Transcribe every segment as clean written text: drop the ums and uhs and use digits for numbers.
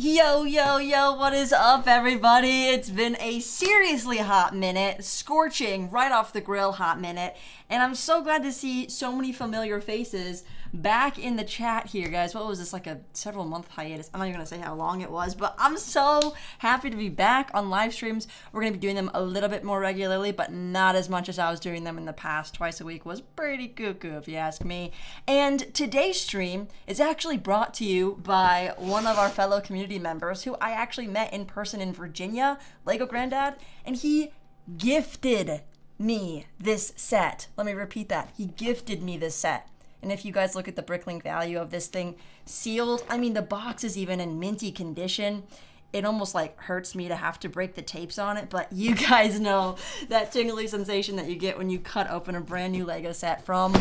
Yo, yo, yo, what is up, everybody? It's been a seriously hot minute, scorching right off the grill hot minute, and I'm so glad to see so many familiar faces back in the chat here, guys. What was this, like a several month hiatus? I'm not even gonna say how long it was, but I'm so happy to be back on live streams. We're gonna be doing them a little bit more regularly, but not as much as I was doing them in the past. Twice a week was pretty cuckoo, if you ask me. And today's stream is actually brought to you by one of our fellow community members who I actually met in person in Virginia, LegoGrandad, and he gifted me this set. Let me repeat that. He gifted me this set. And if you guys look at the bricklink value of this thing sealed, I mean, the box is even in minty condition. It almost like hurts me to have to break the tapes on it, but you guys know that tingly sensation that you get when you cut open a brand new Lego set from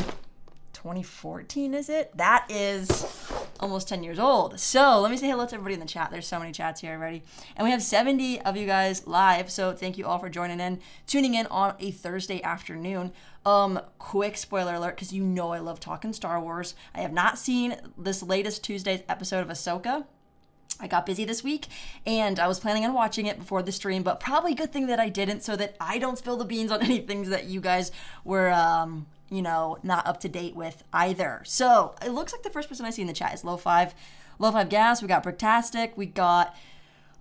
2014, is it? That is almost 10 years old. So let me say hello to everybody in the chat. There's so many chats here already. And we have 70 of you guys live, so thank you all for joining in, tuning in on a Thursday afternoon. Quick spoiler alert, because you know I love talking Star Wars. I have not seen this latest Tuesday's episode of Ahsoka. I got busy this week, and I was planning on watching it before the stream, but probably a good thing that I didn't, so that I don't spill the beans on any things that you guys were, you know, not up to date with either. So it looks like the first person I see in the chat is Low5 Gas. We got Bricktastic. We got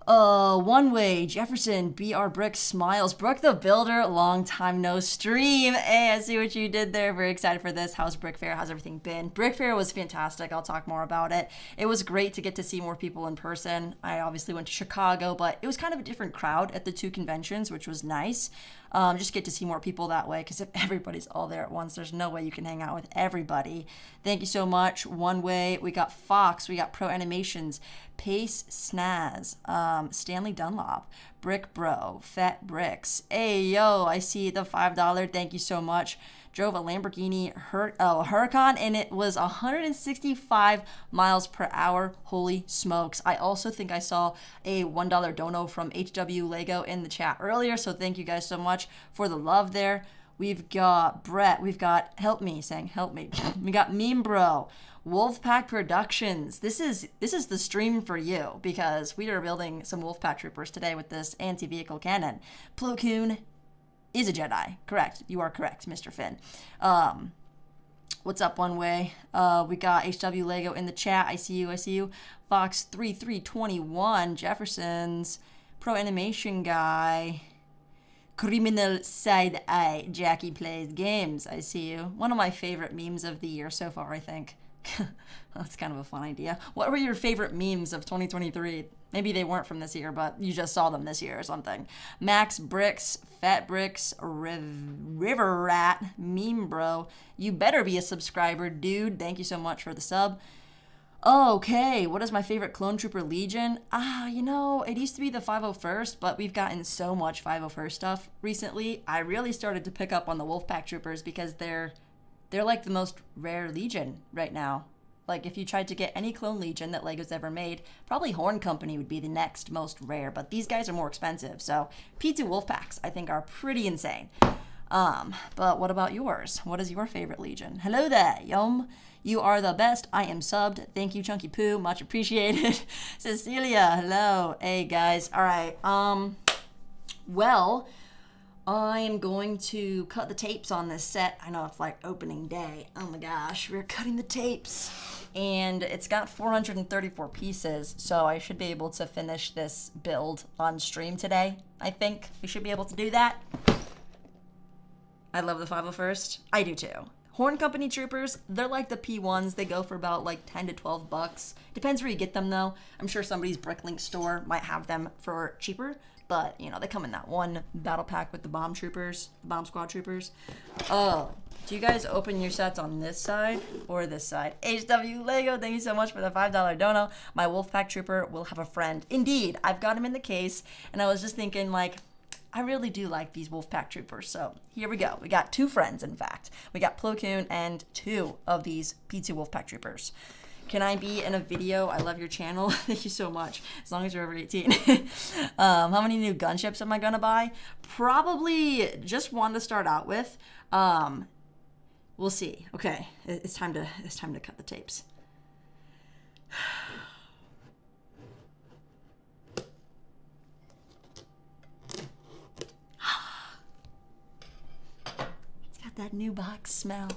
One Way, Jefferson, BR Brick Smiles, Brooke the Builder, long time no stream. Hey, I see what you did there. Very excited for this. How's Brick Fair? How's everything been? Brick Fair was fantastic. I'll talk more about it. It was great to get to see more people in person. I obviously went to Chicago, but it was kind of a different crowd at the two conventions, which was nice. Just get to see more people that way, because if everybody's all there at once, there's no way you can hang out with everybody. Thank you so much. One Way. We got Fox. We got Pro Animations, Pace Snaz, Stanley Dunlop, Brick Bro, Fat Bricks. Hey, yo, I see the $5. Thank you so much. Drove a Lamborghini Huracan, and it was 165 miles per hour. Holy smokes. I also think I saw a $1 dono from HW Lego in the chat earlier, so thank you guys so much for the love there. We've got Brett. We've got Help Me saying help me. We got Meme Bro, Wolfpack Productions. This is the stream for you, because we are building some Wolfpack troopers today with this anti-vehicle cannon. Plo Koon is a Jedi. Correct. You are correct, Mr. Finn. What's up, One Way? We got HW Lego in the chat. I see you. Fox 3321, Jefferson's, Pro Animation Guy, Criminal Side Eye, Jackie Plays Games. I see you. One of my favorite memes of the year so far, I think. That's kind of a fun idea. What were your favorite memes of 2023? Maybe they weren't from this year, but you just saw them this year or something. Max Bricks, Fat Bricks, River Rat, Meme Bro. You better be a subscriber, dude. Thank you so much for the sub. Okay, what is my favorite Clone Trooper Legion? You know, it used to be the 501st, but we've gotten so much 501st stuff recently. I really started to pick up on the Wolfpack Troopers, because they're like the most rare Legion right now. Like, if you tried to get any clone Legion that Lego's ever made, probably Horn Company would be the next most rare, but these guys are more expensive. So P2 Wolfpacks, I think, are pretty insane. But what about yours? What is your favorite Legion? Hello there, Yum. You are the best. I am subbed. Thank you, Chunky Poo. Much appreciated. Cecilia, hello. Hey, guys. All right. Well, I am going to cut the tapes on this set. I know it's like opening day. Oh my gosh, we're cutting the tapes. And it's got 434 pieces, so I should be able to finish this build on stream today. I think we should be able to do that. I love the 501st. I do too. Horn Company Troopers, they're like the P1s. They go for about like 10 to 12 bucks. Depends where you get them though. I'm sure somebody's Bricklink store might have them for cheaper. But, you know, they come in that one battle pack with the bomb troopers, the bomb squad troopers. Oh, do you guys open your sets on this side or this side? HW Lego, thank you so much for the $5 dono. My Wolfpack trooper will have a friend. Indeed, I've got him in the case, and I was just thinking, like, I really do like these Wolfpack troopers. So here we go. We got two friends, in fact. We got Plo Koon and two of these P2 Wolfpack troopers. Can I be in a video? I love your channel. Thank you so much. As long as you're over 18. How many new gunships am I gonna buy? Probably just one to start out with. We'll see. Okay, it's time to cut the tapes. that new box smell.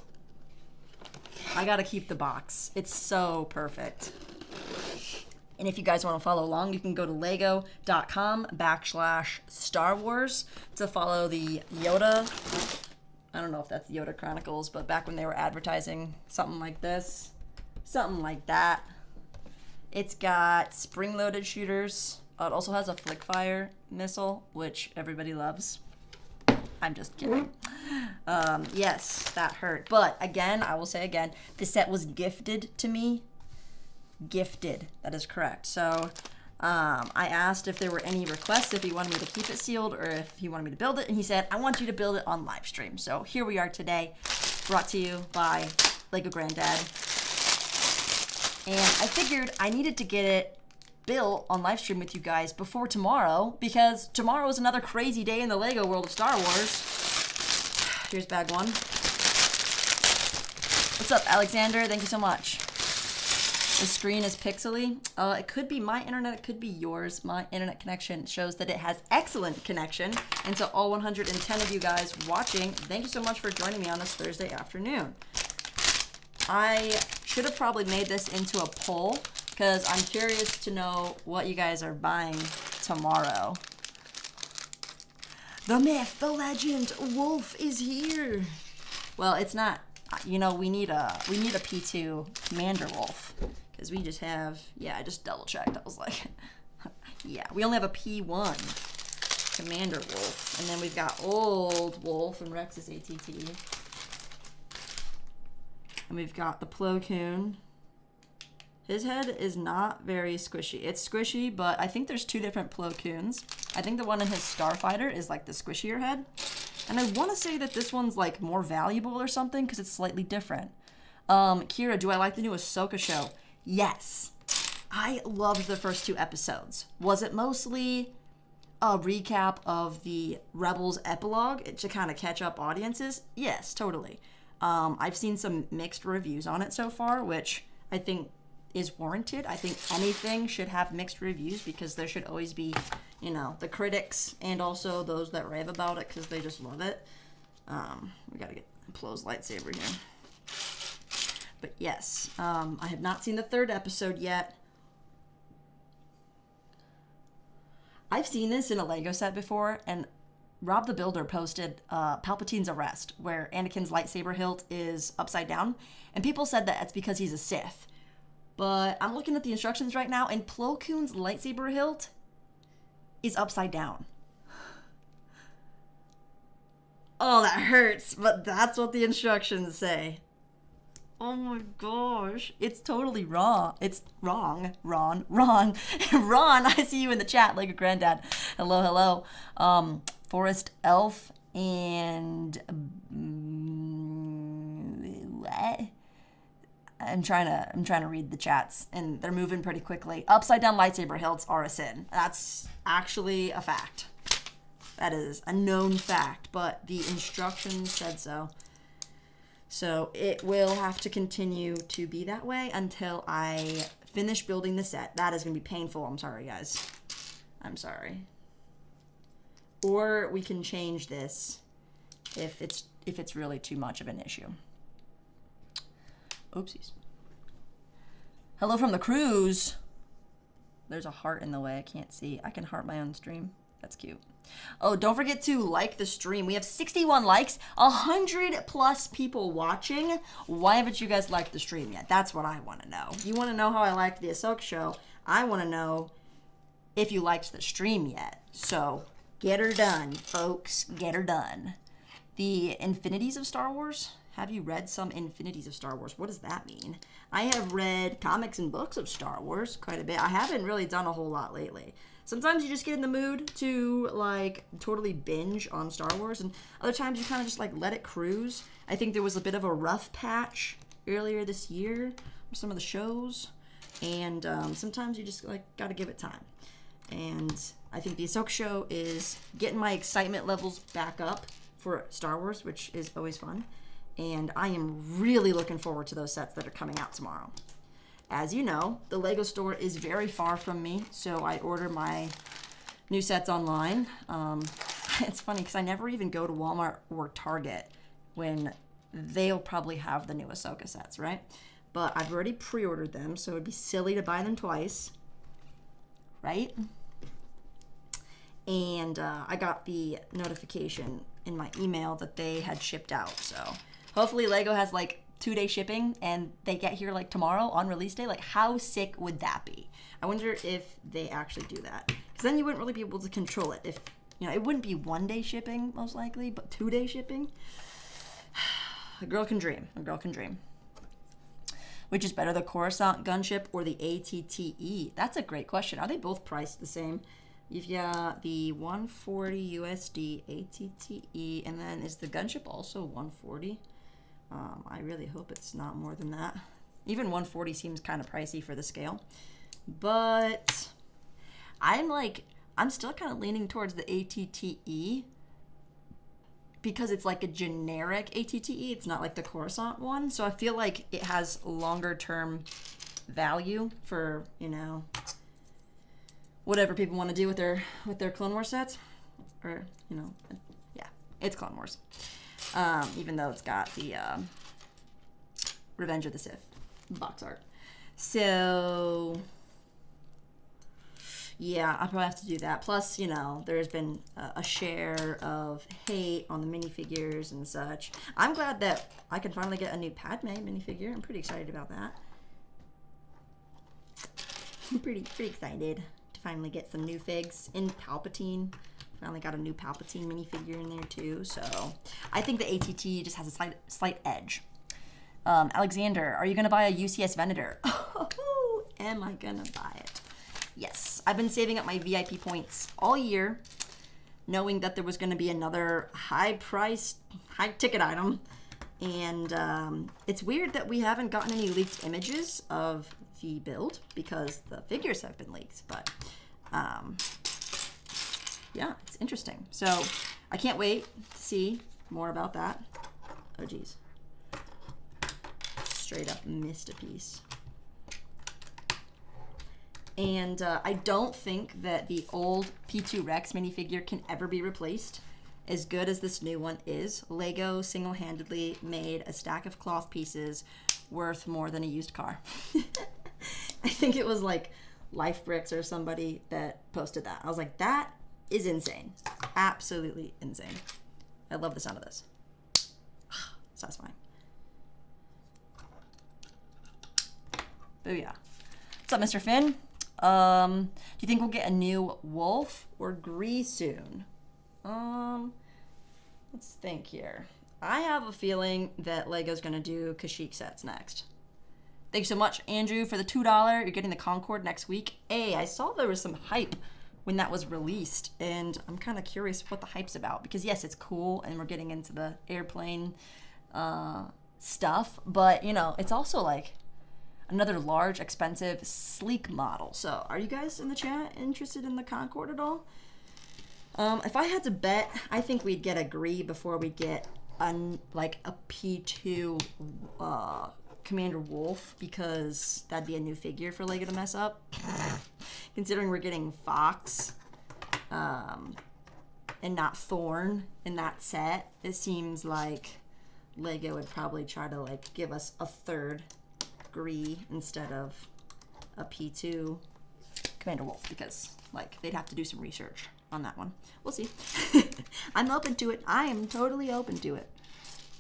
I gotta keep the box. It's so perfect. And if you guys want to follow along, you can go to lego.com/Star Wars to follow the Yoda. I don't know if that's Yoda Chronicles, but back when they were advertising something like this, something like that. It's got spring-loaded shooters. It also has a flick fire missile, which everybody loves. I'm just kidding. Yes, that hurt. But again, I will say again, this set was gifted to me. Gifted, that is correct. So I asked if there were any requests, if he wanted me to keep it sealed or if he wanted me to build it. And he said, I want you to build it on Livestream. So here we are today, brought to you by LegoGrandad. And I figured I needed to get it built on Livestream with you guys before tomorrow, because tomorrow is another crazy day in the Lego world of Star Wars. Here's bag one. What's up, Alexander? Thank you so much. The screen is pixely. It could be my internet, it could be yours. My internet connection shows that it has excellent connection. And so all 110 of you guys watching, thank you so much for joining me on this Thursday afternoon. I should have probably made this into a poll because I'm curious to know what you guys are buying tomorrow. The myth, the legend, Wolf is here. Well, it's not. You know, we need a P2 Commander Wolf because we just have. Yeah, I just double checked. I was like, yeah, we only have a P1 Commander Wolf, and then we've got Old Wolf and Rex's ATT. And we've got the Plo Koon. His head is not very squishy. It's squishy, but I think there's two different Plo Koons. I think the one in his Starfighter is like the squishier head. And I want to say that this one's like more valuable or something because it's slightly different. Kira, do I like the new Ahsoka show? Yes. I loved the first 2 episodes. Was it mostly a recap of the Rebels epilogue to kind of catch up audiences? Yes, totally. I've seen some mixed reviews on it so far, which I think is warranted. I think anything should have mixed reviews because there should always be, you know, the critics and also those that rave about it because they just love it. We gotta get Plo's lightsaber here. But yes, I have not seen the 3rd episode yet. I've seen this in a Lego set before, and Rob the Builder posted Palpatine's arrest, where Anakin's lightsaber hilt is upside down, and people said that it's because he's a Sith. But I'm looking at the instructions right now, and Plo Koon's lightsaber hilt is upside down. Oh, that hurts, but that's what the instructions say. Oh my gosh, it's totally wrong. It's wrong. Ron, I see you in the chat, LegoGrandad. Hello, hello. Forest Elf and I'm trying to read the chats and they're moving pretty quickly. Upside down lightsaber hilts are a sin. That's actually a fact. That is a known fact, but the instructions said so. So it will have to continue to be that way until I finish building the set. That is going to be painful. I'm sorry, guys. I'm sorry. Or we can change this if it's really too much of an issue. Oopsies. Hello from the cruise. There's a heart in the way. I can't see. I can heart my own stream. That's cute. Oh, don't forget to like the stream. We have 61 likes, 100 plus people watching. Why haven't you guys liked the stream yet? That's what I want to know. You want to know how I liked the Ahsoka show. I want to know if you liked the stream yet. So get her done, folks. Get her done. The Infinities of Star Wars. Have you read some Infinities of Star Wars? What does that mean? I have read comics and books of Star Wars quite a bit. I haven't really done a whole lot lately. Sometimes you just get in the mood to, like, totally binge on Star Wars, and other times you kind of just, like, let it cruise. I think there was a bit of a rough patch earlier this year for some of the shows, and sometimes you just, like, gotta give it time. And I think the Ahsoka show is getting my excitement levels back up for Star Wars, which is always fun. And I am really looking forward to those sets that are coming out tomorrow. As you know, the Lego store is very far from me, so I order my new sets online. It's funny because I never even go to Walmart or Target when they'll probably have the new Ahsoka sets, right? But I've already pre-ordered them, so it'd be silly to buy them twice, right? And I got the notification in my email that they had shipped out, so hopefully Lego has like 2-day shipping and they get here like tomorrow on release day. Like, how sick would that be? I wonder if they actually do that, because then you wouldn't really be able to control it. If, you know, it wouldn't be 1-day shipping most likely, but 2-day shipping. A girl can dream. A girl can dream. Which is better, the Coruscant gunship or the ATTE? That's a great question. Are they both priced the same? You've got the 140 USD ATTE, and then is the gunship also 140? I really hope it's not more than that. Even 140 seems kind of pricey for the scale. But I'm still kind of leaning towards the ATTE because it's like a generic ATTE. It's not like the Coruscant one. So I feel like it has longer term value for, you know, whatever people want to do with their Clone Wars sets. Or, you know, yeah, it's Clone Wars. Even though it's got the Revenge of the Sith box art. So, yeah, I'll probably have to do that. Plus, you know, there's been a share of hate on the minifigures and such. I'm glad that I can finally get a new Padme minifigure. I'm pretty excited about that. I'm pretty excited to finally get some new figs in Palpatine. Finally got a new Palpatine minifigure in there too, so I think the ATT just has a slight edge. Alexander, are you gonna buy a UCS Venator? Oh, am I gonna buy it? Yes, I've been saving up my VIP points all year, knowing that there was gonna be another high-priced, high-ticket item, and it's weird that we haven't gotten any leaked images of the build because the figures have been leaked, but yeah, it's interesting. So I can't wait to see more about that. Oh, geez. Straight up missed a piece. And I don't think that the old P2 Rex minifigure can ever be replaced. As good as this new one is, Lego single-handedly made a stack of cloth pieces worth more than a used car. I think it was like Life Bricks or somebody that posted that. I was like, that is insane. Absolutely insane. I love the sound of this. Satisfying. Booyah. What's up, Mr. Finn? Do you think we'll get a new Wolf or Gree soon? Let's think here. I have a feeling that Lego's gonna do Kashyyyk sets next. Thanks so much, Andrew, for the $2. You're getting the Concorde next week. Hey, I saw there was some hype when that was released, and I'm kind of curious what the hype's about, because yes, it's cool and we're getting into the airplane stuff, but you know, it's also like another large, expensive, sleek model. So are you guys in the chat interested in the Concorde at all? If I had to bet, I think we'd get a Gree before we get like a P2 Commander Wolf, because that'd be a new figure for Lego to mess up. Considering we're getting Fox and not Thorn in that set, it seems like Lego would probably try to like give us a third Gree instead of a P2 Commander Wolf, because like they'd have to do some research on that one. We'll see. I'm open to it. I am totally open to it.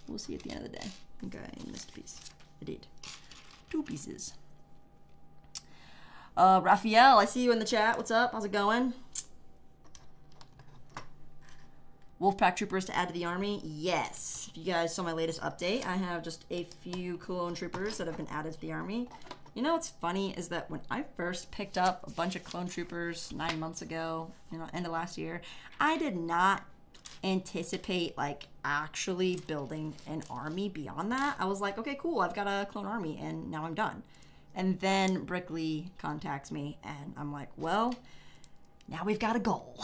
We'll see at the end of the day. Okay, I missed a piece. I did. 2 pieces. Raphael, I see you in the chat. What's up? How's it going? Wolfpack troopers to add to the army? Yes. If you guys saw my latest update, I have just a few clone troopers that have been added to the army. You know what's funny is that when I first picked up a bunch of clone troopers 9 months ago, you know, end of last year, I did not anticipate like actually building an army beyond that. I was like, okay, cool, I've got a clone army and now I'm done. And then Brickley contacts me and I'm like, well, now we've got a goal.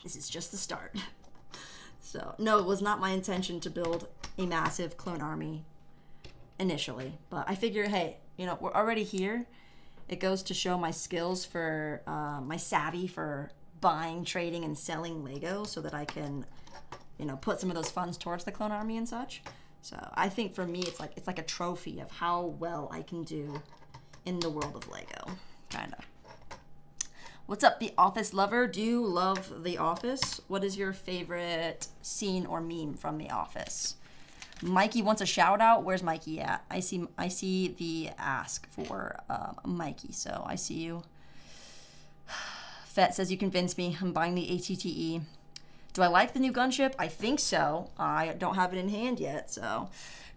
This is just the start. So no, it was not my intention to build a massive clone army initially, but I figure, hey, you know, we're already here. It goes to show my skills for my savvy for buying, trading, and selling Lego, so that I can, you know, put some of those funds towards the clone army and such. So I think for me, it's like a trophy of how well I can do in the world of Lego, kind of. What's up, The Office lover? Do you love The Office? What is your favorite scene or meme from The Office? Mikey wants a shout out. Where's Mikey at? I see the ask for Mikey, so I see you. Fett says you convinced me. I'm buying the ATTE. Do I like the new gunship? I think so. I don't have it in hand yet, so.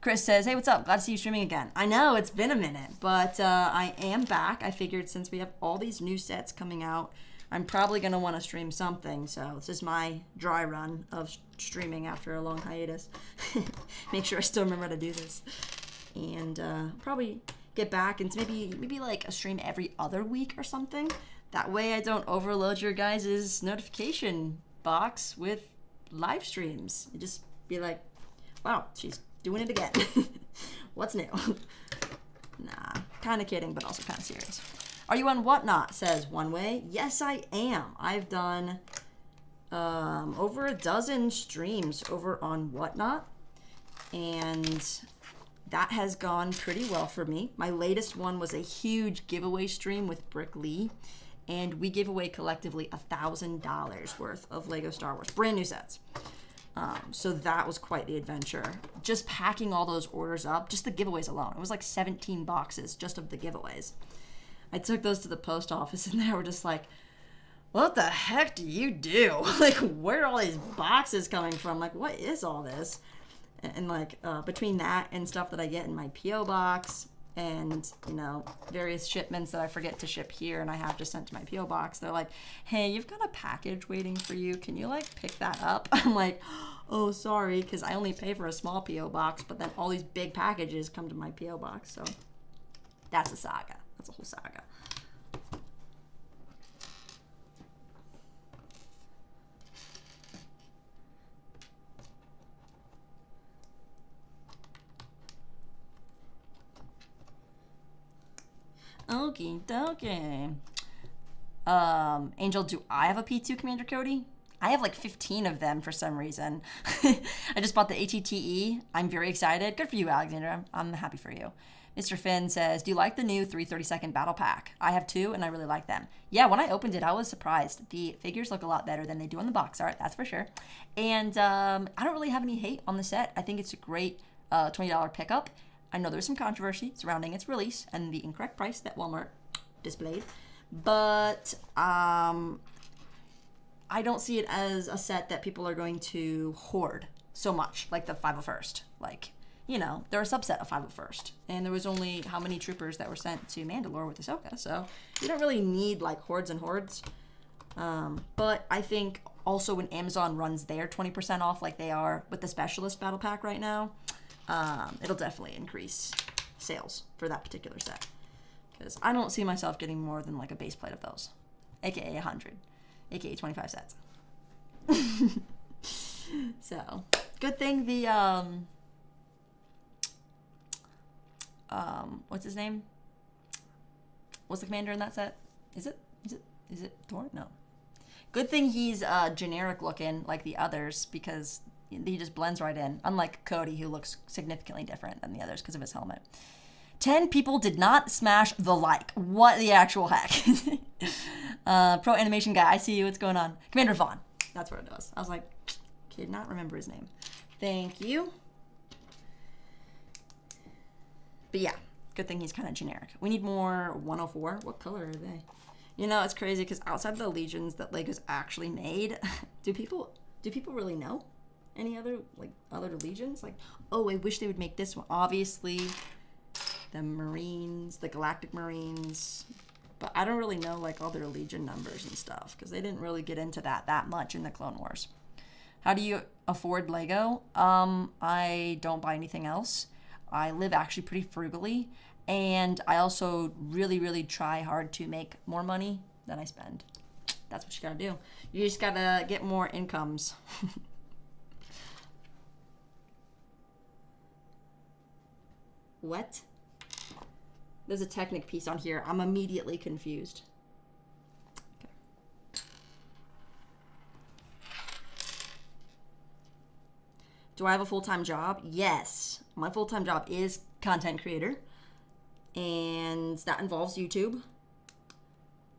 Chris says, hey, what's up? Glad to see you streaming again. I know, it's been a minute, but I am back. I figured since we have all these new sets coming out, I'm probably going to want to stream something, so this is my dry run of streaming after a long hiatus. Make sure I still remember how to do this. And probably get back and maybe like a stream every other week or something. That way I don't overload your guys' notification box with live streams. You just be like, wow, she's doing it again. What's new? Nah, kind of kidding, but also kind of serious. Are you on Whatnot? Says One Way. Yes, I am. I've done over a dozen streams over on Whatnot, and that has gone pretty well for me. My latest one was a huge giveaway stream with Brick Lee, and we gave away collectively $1,000 worth of Lego Star Wars, brand new sets. So that was quite the adventure. Just packing all those orders up, just the giveaways alone. It was like 17 boxes just of the giveaways. I took those to the post office and they were just like, what the heck do you do? Like, where are all these boxes coming from? Like, what is all this? And like, between that and stuff that I get in my P.O. box and, you know, various shipments that I forget to ship here and I have just sent to my P.O. box, they're like, hey, you've got a package waiting for you. Can you, like, pick that up? I'm like, oh, sorry, because I only pay for a small P.O. box, but then all these big packages come to my P.O. box, so that's a saga. That's a whole saga. Okie dokie. Angel, do I have a P2 Commander Cody? I have like 15 of them for some reason. I just bought the ATTE. I'm very excited. Good for you, Alexander. I'm happy for you. Mr. Finn says, do you like the new 332nd Battle Pack? I have two, and I really like them. Yeah, when I opened it, I was surprised. The figures look a lot better than they do on the box art, that's for sure. And I don't really have any hate on the set. I think it's a great $20 pickup. I know there's some controversy surrounding its release and the incorrect price that Walmart displayed, but I don't see it as a set that people are going to hoard so much, like the 501st. Like, you know, they're a subset of 501st, and there was only how many troopers that were sent to Mandalore with Ahsoka, so you don't really need like hordes and hordes. But I think also when Amazon runs their 20% off like they are with the Specialist Battle Pack right now, it'll definitely increase sales for that particular set, because I don't see myself getting more than like a base plate of those, aka 100, aka 25 sets. So good thing the what's his name? What's the commander in that set? Is it Thor? No. Good thing he's generic looking like the others, because he just blends right in, unlike Cody, who looks significantly different than the others because of his helmet. 10 people did not smash the like. What the actual heck? Pro animation guy, I see you. What's going on? Commander Vaughn. That's what it was. I was like, could not remember his name. Thank you. But yeah, good thing he's kind of generic. We need more 104. What color are they? You know, it's crazy because outside of the Legions that Lego's actually made, do people really know any other Legions? Like, oh, I wish they would make this one. Obviously, the Marines, the Galactic Marines, but I don't really know like all their Legion numbers and stuff because they didn't really get into that much in the Clone Wars. How do you afford Lego? I don't buy anything else. I live actually pretty frugally, and I also really, really try hard to make more money than I spend. That's what you gotta do. You just gotta get more incomes. What? There's a Technic piece on here. I'm immediately confused. Okay. Do I have a full-time job? Yes. My full-time job is content creator, and that involves YouTube.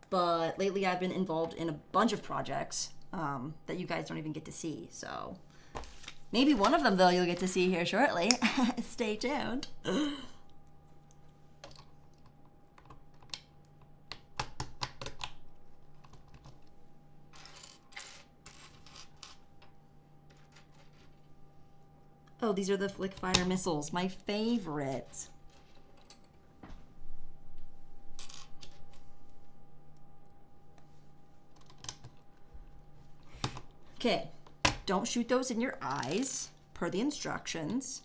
But lately I've been involved in a bunch of projects that you guys don't even get to see. So maybe one of them, though, you'll get to see here shortly. Stay tuned. Oh, these are the Flick Fire missiles, my favorite. Okay, don't shoot those in your eyes, per the instructions.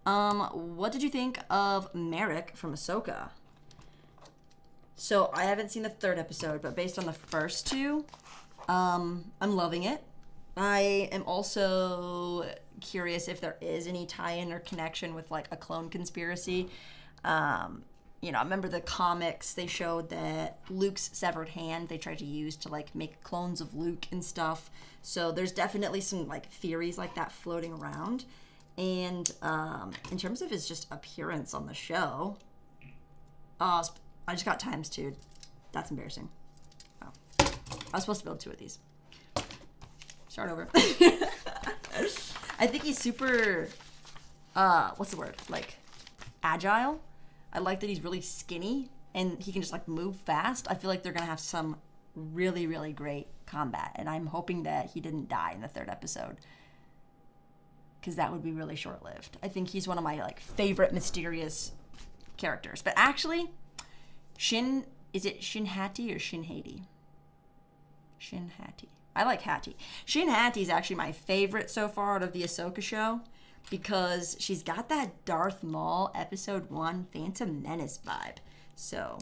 What did you think of Merrick from Ahsoka? So I haven't seen the 3rd episode, but based on the first 2, I'm loving it. I am also curious if there is any tie-in or connection with like a clone conspiracy. You know, I remember the comics, they showed that Luke's severed hand they tried to use to like make clones of Luke and stuff. So there's definitely some like theories like that floating around. And in terms of his just appearance on the show, I just got ×2. That's embarrassing. Oh, I was supposed to build 2 of these. Start over. I think he's super, what's the word? Like, agile. I like that he's really skinny and he can just like move fast. I feel like they're going to have some really, really great combat. And I'm hoping that he didn't die in the 3rd episode, because that would be really short-lived. I think he's one of my like favorite mysterious characters. But actually, is it Shin Hati or Shin Hati? Shin Hati. I like Hattie. Shin Hati is actually my favorite so far out of the Ahsoka show, because she's got that Darth Maul episode 1 Phantom Menace vibe. So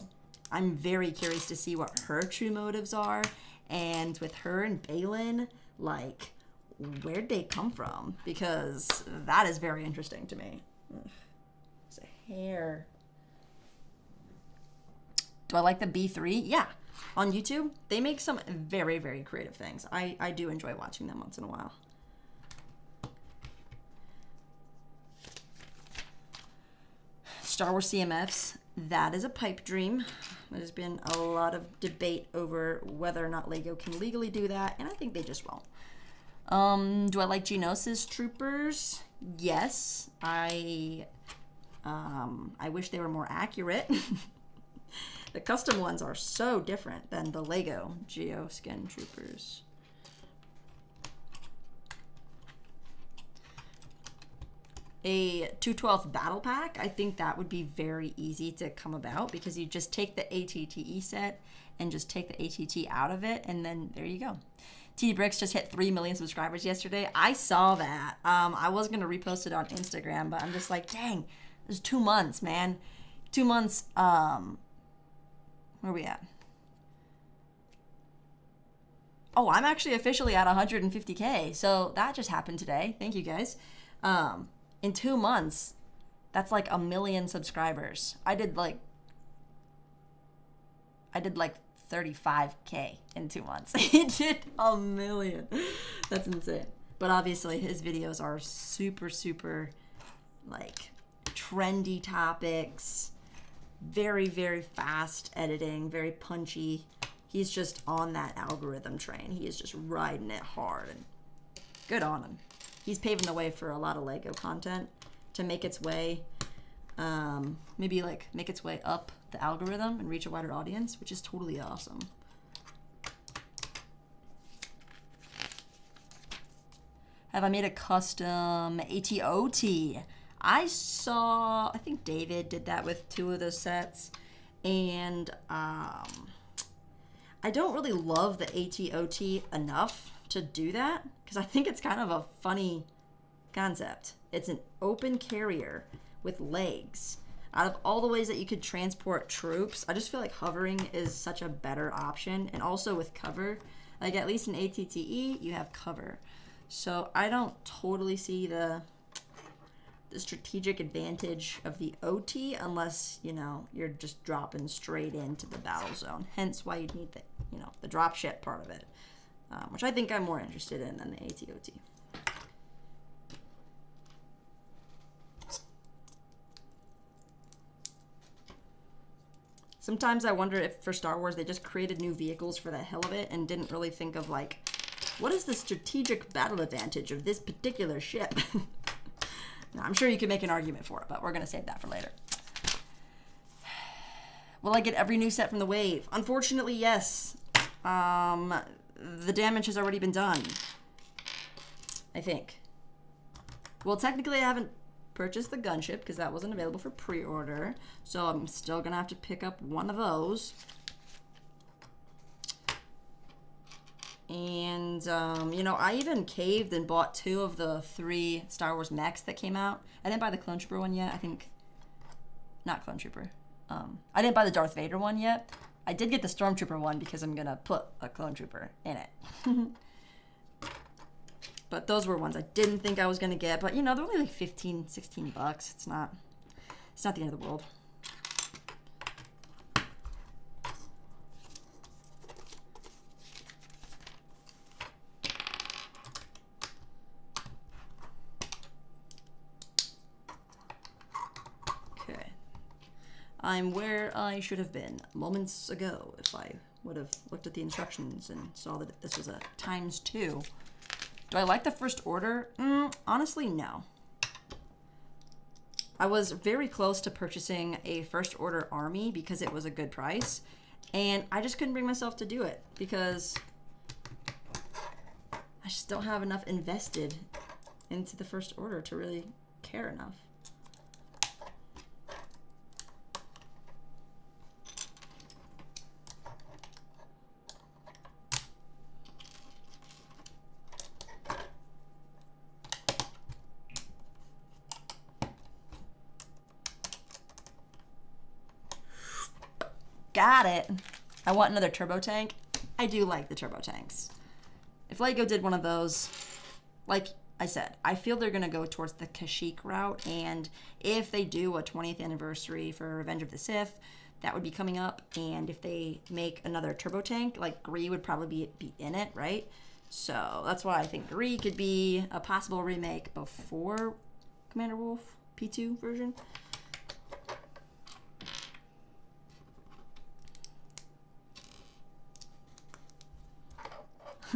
I'm very curious to see what her true motives are. And with her and Balin, like, where'd they come from? Because that is very interesting to me. Ugh. It's a hair. Do I like the B3? Yeah. On YouTube, they make some very, very creative things. I do enjoy watching them once in a while. Star Wars CMFs, that is a pipe dream. There's been a lot of debate over whether or not LEGO can legally do that, and I think they just won't. Do I like Geonosis troopers? Yes. I wish they were more accurate. The custom ones are so different than the LEGO Geoskin troopers. A 2/12 battle pack, I think that would be very easy to come about, because you just take the ATTE set and just take the ATT out of it, and then there you go. TD Bricks just hit 3 million subscribers yesterday. I saw that. I was going to repost it on Instagram, but I'm just like, dang, there's 2 months, man. 2 months, where are we at? Oh, I'm actually officially at 150K. So that just happened today. Thank you guys. In 2 months, that's like 1 million subscribers. I did like 35K in 2 months. He did 1 million. That's insane. But obviously his videos are super, super like trendy topics. Very, very fast editing, very punchy. He's just on that algorithm train. He is just riding it hard, and good on him. He's paving the way for a lot of LEGO content to make its way, maybe like make its way up the algorithm and reach a wider audience, which is totally awesome. Have I made a custom ATOT? I think David did that with 2 of those sets, and I don't really love the ATOT enough to do that, because I think it's kind of a funny concept. It's an open carrier with legs. Out of all the ways that you could transport troops, I just feel like hovering is such a better option, and also with cover. Like, at least in ATTE, you have cover. So I don't totally see the strategic advantage of the OT unless, you know, you're just dropping straight into the battle zone. Hence why you'd need the, you know, the drop ship part of it, which I think I'm more interested in than the ATOT. Sometimes I wonder if for Star Wars they just created new vehicles for the hell of it and didn't really think of like, what is the strategic battle advantage of this particular ship? No, I'm sure you can make an argument for it, but we're going to save that for later. Will I get every new set from the wave? Unfortunately, yes. The damage has already been done, I think. Well, technically I haven't purchased the gunship because that wasn't available for pre-order, so I'm still gonna have to pick up one of those. And you know, I even caved and bought 2 of the 3 Star Wars mechs that came out. I didn't buy the Clone Trooper one yet. I think not Clone Trooper. I didn't buy the Darth Vader one yet. I did get the Stormtrooper one because I'm gonna put a Clone Trooper in it. But those were ones I didn't think I was gonna get. But you know, they're only like 15, 16 bucks. It's not the end of the world. Okay. I'm where I should have been moments ago if I would have looked at the instructions and saw that this was a ×2. Do I like the First Order? Honestly, no. I was very close to purchasing a First Order army because it was a good price, and I just couldn't bring myself to do it because I just don't have enough invested into the First Order to really care enough. Got it. I want another turbo tank. I do like the turbo tanks. If Lego did one of those, like I said, I feel they're going to go towards the Kashyyyk route, and if they do a 20th anniversary for Revenge of the Sith, that would be coming up, and if they make another turbo tank, like Gree would probably be in it, right? So that's why I think Gree could be a possible remake before Commander Wolf P2 version.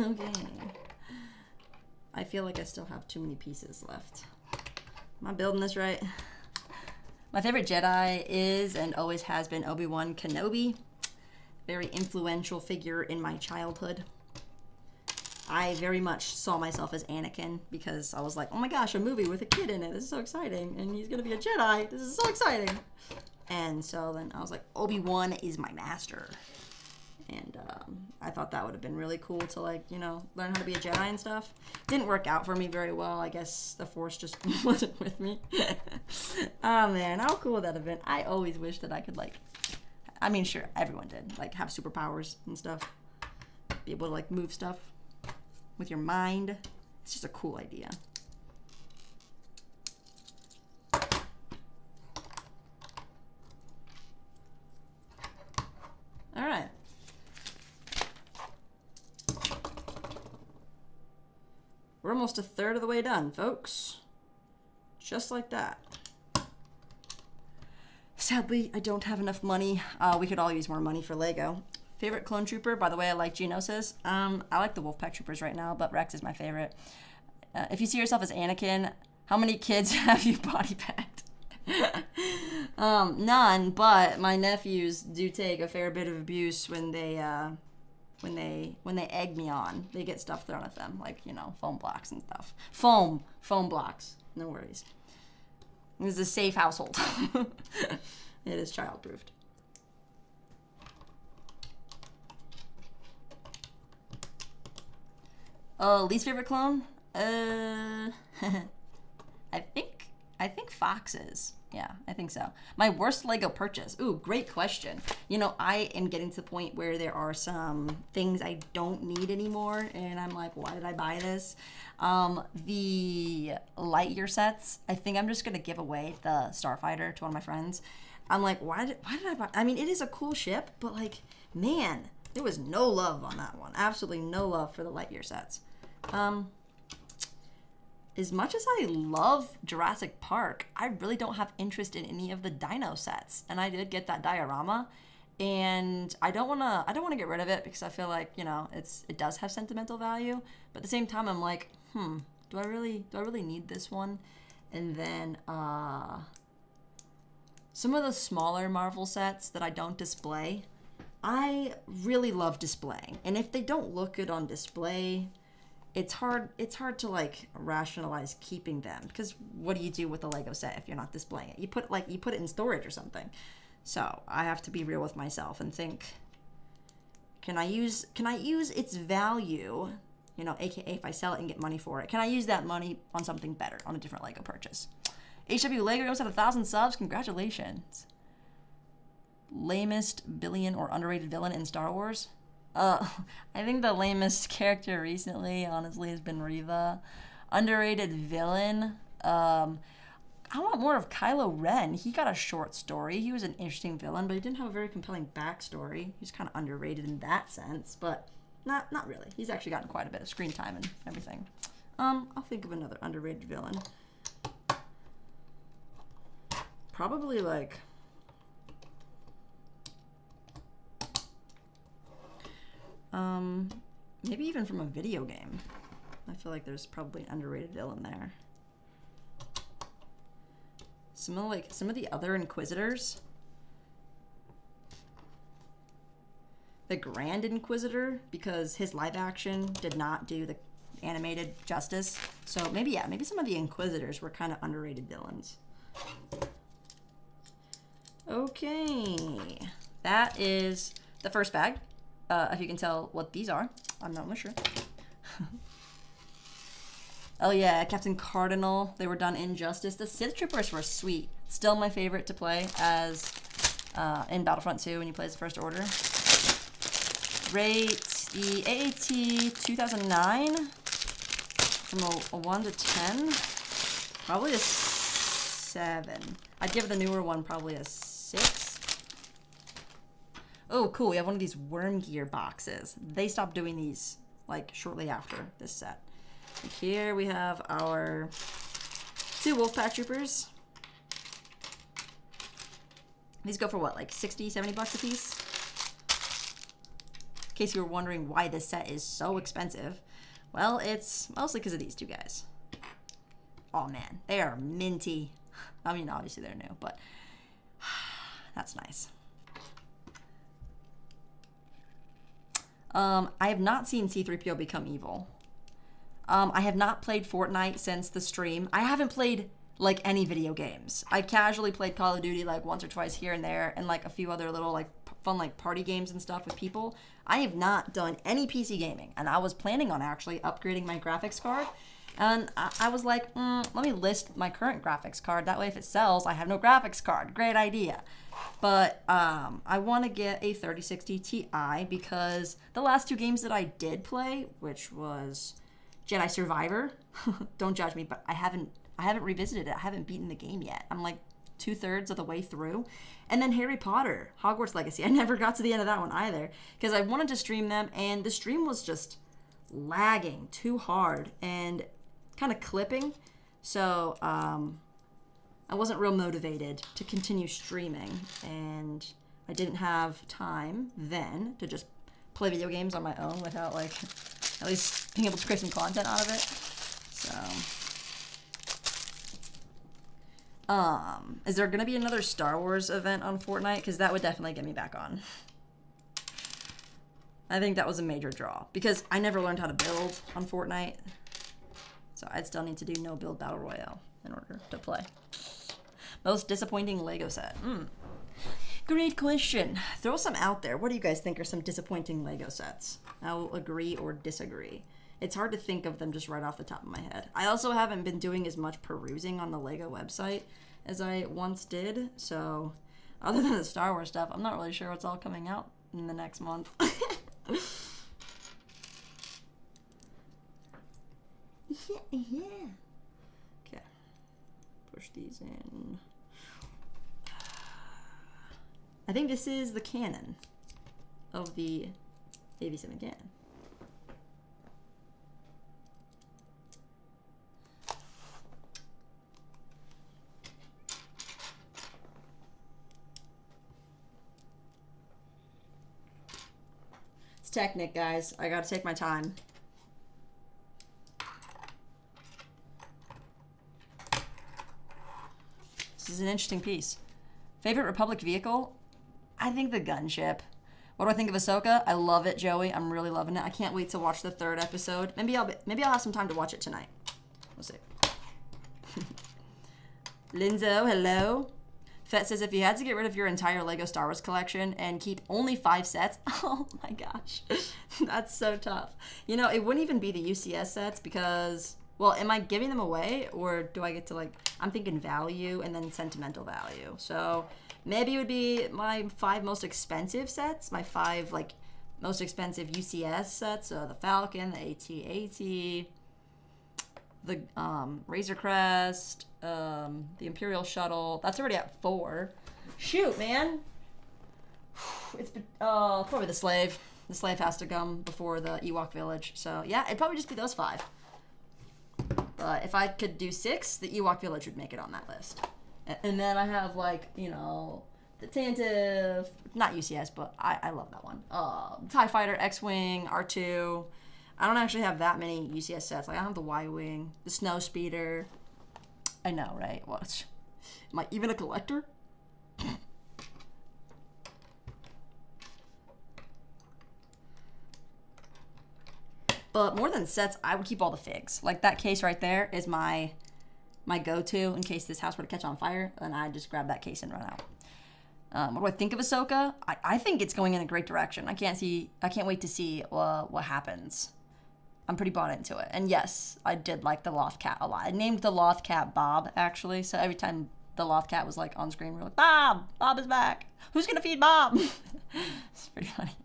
Okay. I feel like I still have too many pieces left. Am I building this right? My favorite Jedi is and always has been Obi-Wan Kenobi. Very influential figure in my childhood. I very much saw myself as Anakin because I was like, oh my gosh, a movie with a kid in it. This is so exciting. And he's going to be a Jedi. This is so exciting. And so then I was like, Obi-Wan is my master. And I thought that would have been really cool to, like, you know, learn how to be a Jedi and stuff. Didn't work out for me very well. I guess the Force just wasn't with me. Oh, man, how cool would that have been? I always wish that I could, like, I mean, sure, everyone did. Like, have superpowers and stuff. Be able to, like, move stuff with your mind. It's just a cool idea. All right. We're almost a third of the way done, folks. Just like that. Sadly, I don't have enough money. We could all use more money for Lego. Favorite clone trooper? By the way, I like Geonosis. I like the Wolfpack troopers right now, but Rex is my favorite. If you see yourself as Anakin, how many kids have you body packed? None, but my nephews do take a fair bit of abuse when they egg me on. They get stuff thrown at them, like, you know, foam blocks and stuff. Foam blocks. No worries. This is a safe household. It is child-proofed. Least favorite clone? I think Foxes. Yeah, I think so. My worst Lego purchase. Ooh, great question. You know, I am getting to the point where there are some things I don't need anymore, and I'm like, why did I buy this? The Lightyear sets, I think I'm just going to give away the Starfighter to one of my friends. I'm like, why did I buy? I mean, it is a cool ship, but, like, man, there was no love on that one. Absolutely no love for the Lightyear sets. As much as I love Jurassic Park, I really don't have interest in any of the dino sets. And I did get that diorama, and I don't wanna get rid of it because I feel like, you know, it does have sentimental value. But at the same time, I'm like, do I really need this one? And then some of the smaller Marvel sets that I don't display, I really love displaying. And if they don't look good on display, it's hard to like rationalize keeping them, because what do you do with a Lego set if you're not displaying it? You put it in storage or something. So I have to be real with myself and think, can I use its value, you know, aka if I sell it and get money for it, can I use that money on something better, on a different Lego purchase? HW Lego almost had 1,000 subs. Congratulations. Lamest villain or underrated villain in Star Wars? I think the lamest character recently, honestly, has been Reva. Underrated villain. I want more of Kylo Ren. He got a short story. He was an interesting villain, but he didn't have a very compelling backstory. He was kind of underrated in that sense, but not really. He's actually gotten quite a bit of screen time and everything. I'll think of another underrated villain. Probably like... maybe even from a video game. I feel like there's probably an underrated villain there. Some of the other Inquisitors. The Grand Inquisitor, because his live action did not do the animated justice. So maybe some of the Inquisitors were kind of underrated villains. Okay, that is the first bag. If you can tell what these are, I'm not really sure. Oh yeah, Captain Cardinal. They were done in Justice. The Sith Troopers were sweet. Still my favorite to play as in Battlefront 2 when you play as the First Order. Rate the AAT 2009 from a 1 to 10. Probably a 7. I'd give the newer one probably a 6. Oh, cool. We have one of these Worm Gear boxes. They stopped doing these like shortly after this set. And here we have our 2 Wolfpack Troopers. These go for what, like 60, 70 bucks a piece? In case you were wondering why this set is so expensive. Well, it's mostly because of these 2 guys. Oh man, they are minty. I mean, obviously they're new, but that's nice. I have not seen C-3PO become evil. I have not played Fortnite since the stream. I haven't played like any video games. I casually played Call of Duty like once or twice here and there, and like a few other little like fun like party games and stuff with people. I have not done any PC gaming, and I was planning on actually upgrading my graphics card. And I was like, let me list my current graphics card. That way if it sells, I have no graphics card. Great idea. But I want to get a 3060 Ti because the last 2 games that I did play, which was Jedi Survivor, don't judge me, but I haven't revisited it. I haven't beaten the game yet. I'm like 2/3 of the way through. And then Harry Potter, Hogwarts Legacy. I never got to the end of that one either because I wanted to stream them, and the stream was just lagging too hard and kind of clipping. So I wasn't real motivated to continue streaming, and I didn't have time then to just play video games on my own without like at least being able to create some content out of it. So is there gonna be another Star Wars event on Fortnite? Because that would definitely get me back on. I think that was a major draw because I never learned how to build on Fortnite. So I'd still need to do no build battle royale in order to play. Most disappointing Lego set. Great question. Throw some out there. What do you guys think are some disappointing Lego sets? I'll agree or disagree. It's hard to think of them just right off the top of my head. I also haven't been doing as much perusing on the Lego website as I once did. So other than the Star Wars stuff, I'm not really sure what's all coming out in the next month. Yeah. Okay. Push these in. I think this is the Canon of the AV-7 Canon. Technic, guys. I gotta take my time. This is an interesting piece. Favorite Republic vehicle? I think the gunship. What do I think of Ahsoka? I love it, Joey. I'm really loving it. I can't wait to watch the 3rd episode. Maybe I'll have some time to watch it tonight. We'll see. Linzo, hello. Fett says, if you had to get rid of your entire Lego Star Wars collection and keep only 5 sets, oh my gosh, that's so tough. You know, it wouldn't even be the UCS sets because, well, am I giving them away or do I get to, like, I'm thinking value and then sentimental value. So maybe it would be my 5 most expensive sets, my 5, like, most expensive UCS sets, the Falcon, the AT-AT, the Razor Crest, the Imperial Shuttle. That's already at 4. Shoot, man. It's probably the Slave. The Slave has to come before the Ewok Village. So yeah, it'd probably just be those 5. But if I could do 6, the Ewok Village would make it on that list. And then I have, like, you know, the Tantive, not UCS, but I love that one. TIE Fighter, X-Wing, R2. I don't actually have that many UCS sets. Like, I have the Y-Wing, the Snow Speeder. I know, right? What? Am I even a collector? But more than sets, I would keep all the figs. Like, that case right there is my go-to in case this house were to catch on fire, and I just grab that case and run out. What do I think of Ahsoka? I think it's going in a great direction. I can't wait to see what happens. I'm pretty bought into it. And yes, I did like the Loth Cat a lot. I named the Loth Cat Bob, actually. So every time the Loth Cat was, like, on screen, we were like, Bob! Bob is back! Who's gonna feed Bob? It's pretty funny.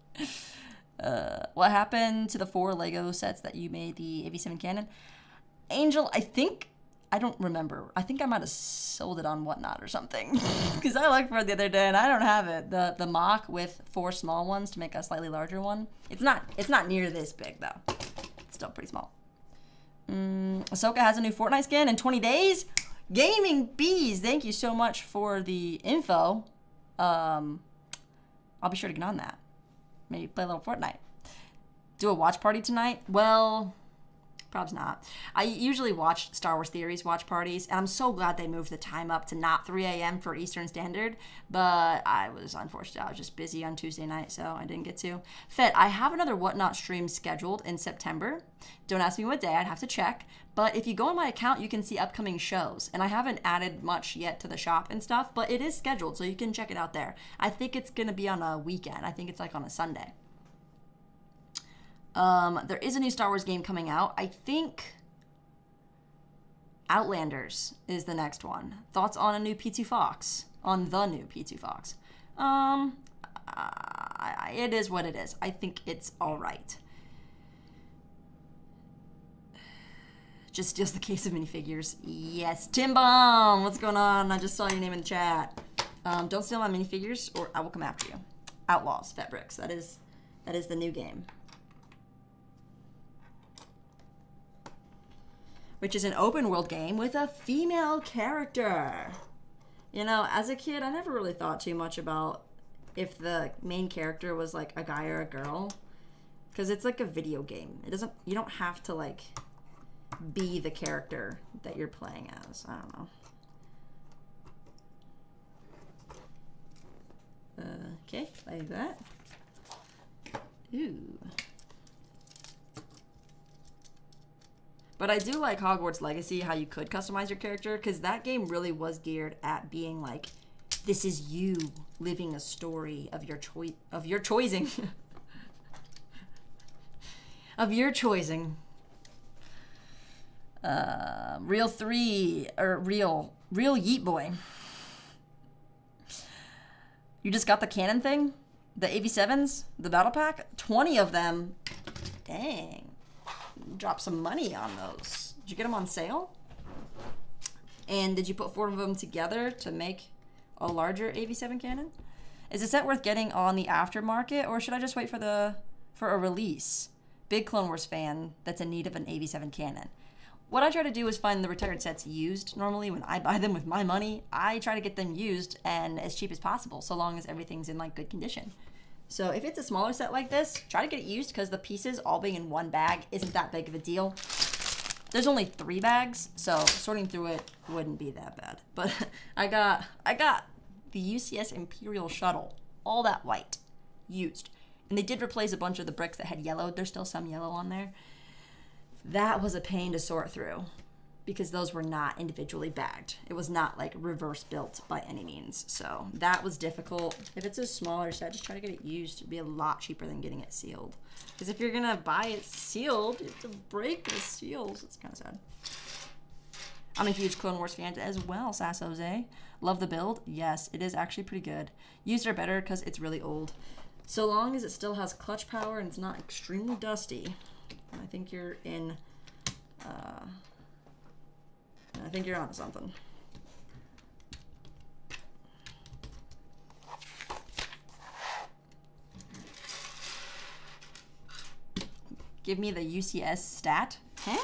What happened to the 4 Lego sets that you made the AV-7 Canon? Angel, I don't remember. I think I might have sold it on Whatnot or something. Because I looked for it the other day and I don't have it. The mock with 4 small ones to make a slightly larger one. It's not near this big, though. It's still pretty small. Ahsoka has a new Fortnite skin in 20 days? Gaming Bees, thank you so much for the info. I'll be sure to get on that. Maybe play a little Fortnite. Do a watch party tonight? Well, probably not. I usually watch Star Wars Theories watch parties, and I'm so glad they moved the time up to not 3 a.m. for Eastern Standard, but I was just busy on Tuesday night, so I didn't get to. Fett, I have another Whatnot stream scheduled in September. Don't ask me what day, I'd have to check, but if you go on my account, you can see upcoming shows, and I haven't added much yet to the shop and stuff, but it is scheduled, so you can check it out there. I think it's going to be on a weekend. I think it's like on a Sunday. There is a new Star Wars game coming out. I think Outlanders is the next one. Thoughts on a new P2 Fox? On the new P2 Fox? It is what it is. I think it's all right. Just the case of minifigures. Yes, Tim Bomb, what's going on? I just saw your name in the chat. Don't steal my minifigures, or I will come after you. Outlaws, Fat Bricks. That is the new game. Which is an open world game with a female character. You know, as a kid, I never really thought too much about if the main character was like a guy or a girl, because it's like a video game. You don't have to like be the character that you're playing as. I don't know. Okay, like that. Ooh. But I do like Hogwarts Legacy, how you could customize your character, because that game really was geared at being like, this is you living a story of your choosing. Real Yeet Boy. You just got the Canon thing? The AV-7s? The battle pack? 20 of them. Dang. Drop some money on those. Did you get them on sale? And did you put 4 of them together to make a larger AV-7 Canon? Is the set worth getting on the aftermarket, or should I just wait for a release? Big Clone Wars fan that's in need of an AV-7 Canon. What I try to do is find the retired sets used. Normally, when I buy them with my money, I try to get them used and as cheap as possible, so long as everything's in like good condition. So if it's a smaller set like this, try to get it used because the pieces all being in one bag isn't that big of a deal. There's only 3 bags, so sorting through it wouldn't be that bad. But I got the UCS Imperial Shuttle, all that white, used. And they did replace a bunch of the bricks that had yellow. There's still some yellow on there. That was a pain to sort through because those were not individually bagged. It was not like reverse built by any means. So that was difficult. If it's a smaller set, just try to get it used. It'd be a lot cheaper than getting it sealed. Because if you're gonna buy it sealed, you have to break the seals. It's kind of sad. I'm a huge Clone Wars fan as well, Sass Jose. Love the build. Yes, it is actually pretty good. Used are better because it's really old. So long as it still has clutch power and it's not extremely dusty, I think you're in, I think you're onto something. Give me the UCS stat. Huh?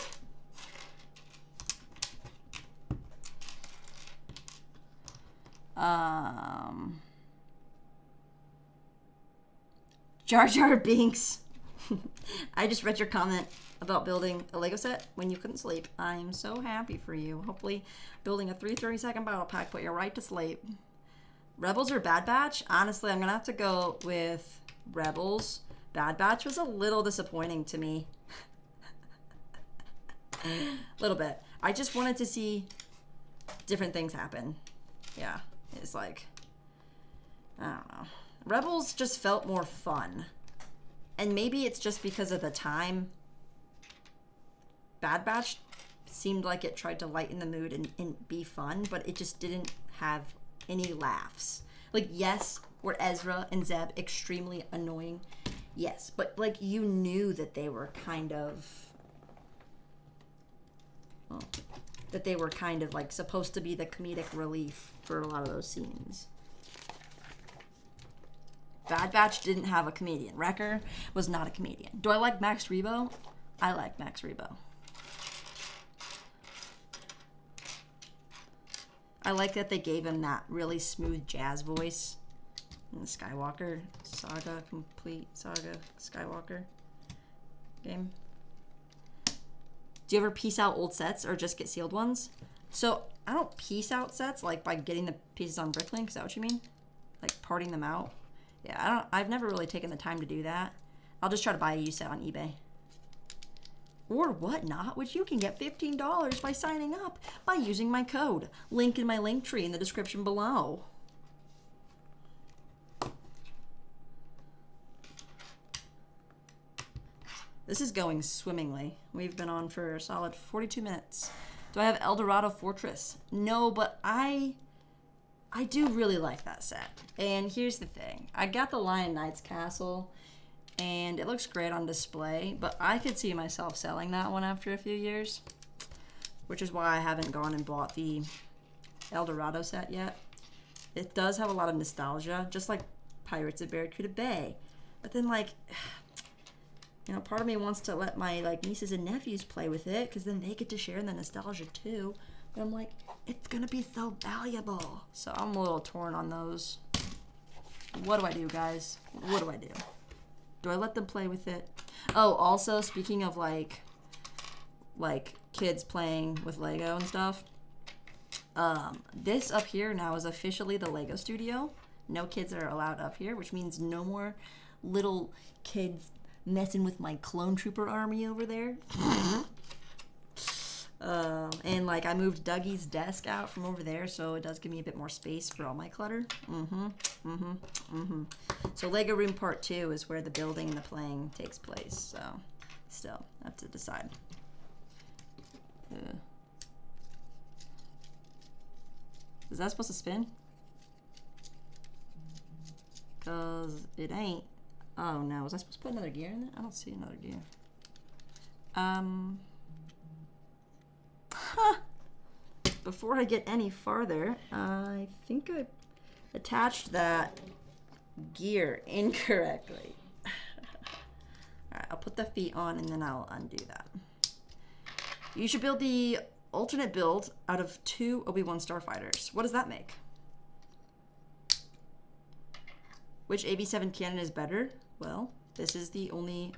Jar Jar Binks. I just read your comment about building a Lego set when you couldn't sleep. I'm so happy for you. Hopefully building a 330-second battle pack put you right to sleep. Rebels or Bad Batch? Honestly, I'm going to have to go with Rebels. Bad Batch was a little disappointing to me. A little bit. I just wanted to see different things happen. Yeah, it's like, I don't know. Rebels just felt more fun. And maybe it's just because of the time. Bad Batch seemed like it tried to lighten the mood and be fun, but it just didn't have any laughs. Like, yes, were Ezra and Zeb extremely annoying? Yes, but like you knew that they were kind of, well, that they were kind of like supposed to be the comedic relief for a lot of those scenes. Bad Batch didn't have a comedian. Wrecker was not a comedian. Do I like Max Rebo? I like Max Rebo. I like that they gave him that really smooth jazz voice in the Skywalker Saga, Complete Saga Skywalker game. Do you ever piece out old sets or just get sealed ones? So I don't piece out sets like by getting the pieces on Bricklink. Is that what you mean? Like parting them out? Yeah, I've never really taken the time to do that. I'll just try to buy a used set on eBay. Or whatnot, which you can get $15 by signing up by using my code. Link in my link tree in the description below. This is going swimmingly. We've been on for a solid 42 minutes. Do I have El Dorado Fortress? No, but I do really like that set. And here's the thing. I got the Lion Knight's Castle, and it looks great on display, but I could see myself selling that one after a few years, which is why I haven't gone and bought the El Dorado set yet. It does have a lot of nostalgia, just like Pirates of Barracuda Bay. But then, like, you know, part of me wants to let my, like, nieces and nephews play with it, because then they get to share in the nostalgia, too. But I'm like, it's going to be so valuable. So I'm a little torn on those. What do I do, guys? What do I do? Do I let them play with it? Oh, also, speaking of, like kids playing with Lego and stuff, this up here now is officially the Lego studio. No kids are allowed up here, which means no more little kids messing with my clone trooper army over there. And like I moved Dougie's desk out from over there, so it does give me a bit more space for all my clutter. So Lego Room Part 2 is where the building and the playing takes place. So still have to decide. Is that supposed to spin? Cause it ain't. Oh no, was I supposed to put another gear in there? I don't see another gear. Before I get any farther, I think I attached that gear incorrectly. Alright, I'll put the feet on and then I'll undo that. You should build the alternate build out of 2 Obi-Wan starfighters. What does that make? Which AV-7 Canon is better? Well, this is the only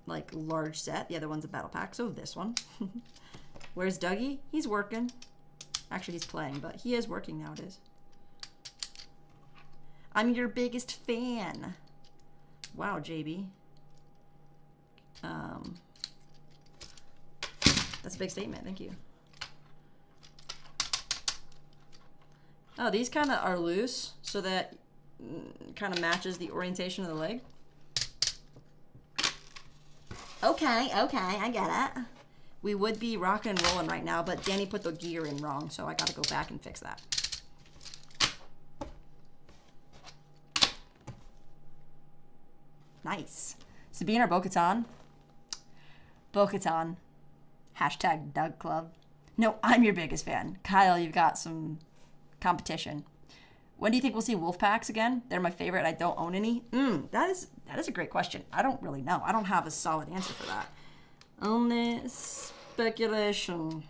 like large set. The other one's a battle pack, so this one. Where's Dougie? He's working. Actually, he's playing, but he is working nowadays. I'm your biggest fan. Wow, JB. That's a big statement. Thank you. Oh, these kind of are loose, so that kind of matches the orientation of the leg. Okay, I get it. We would be rocking and rolling right now, but Danny put the gear in wrong, so I gotta go back and fix that. Nice. Sabine or Bo-Katan? Bo-Katan. Hashtag Doug Club. No, I'm your biggest fan. Kyle, you've got some competition. When do you think we'll see wolf packs again? They're my favorite. I don't own any. That is a great question. I don't really know. I don't have a solid answer for that. Only speculation.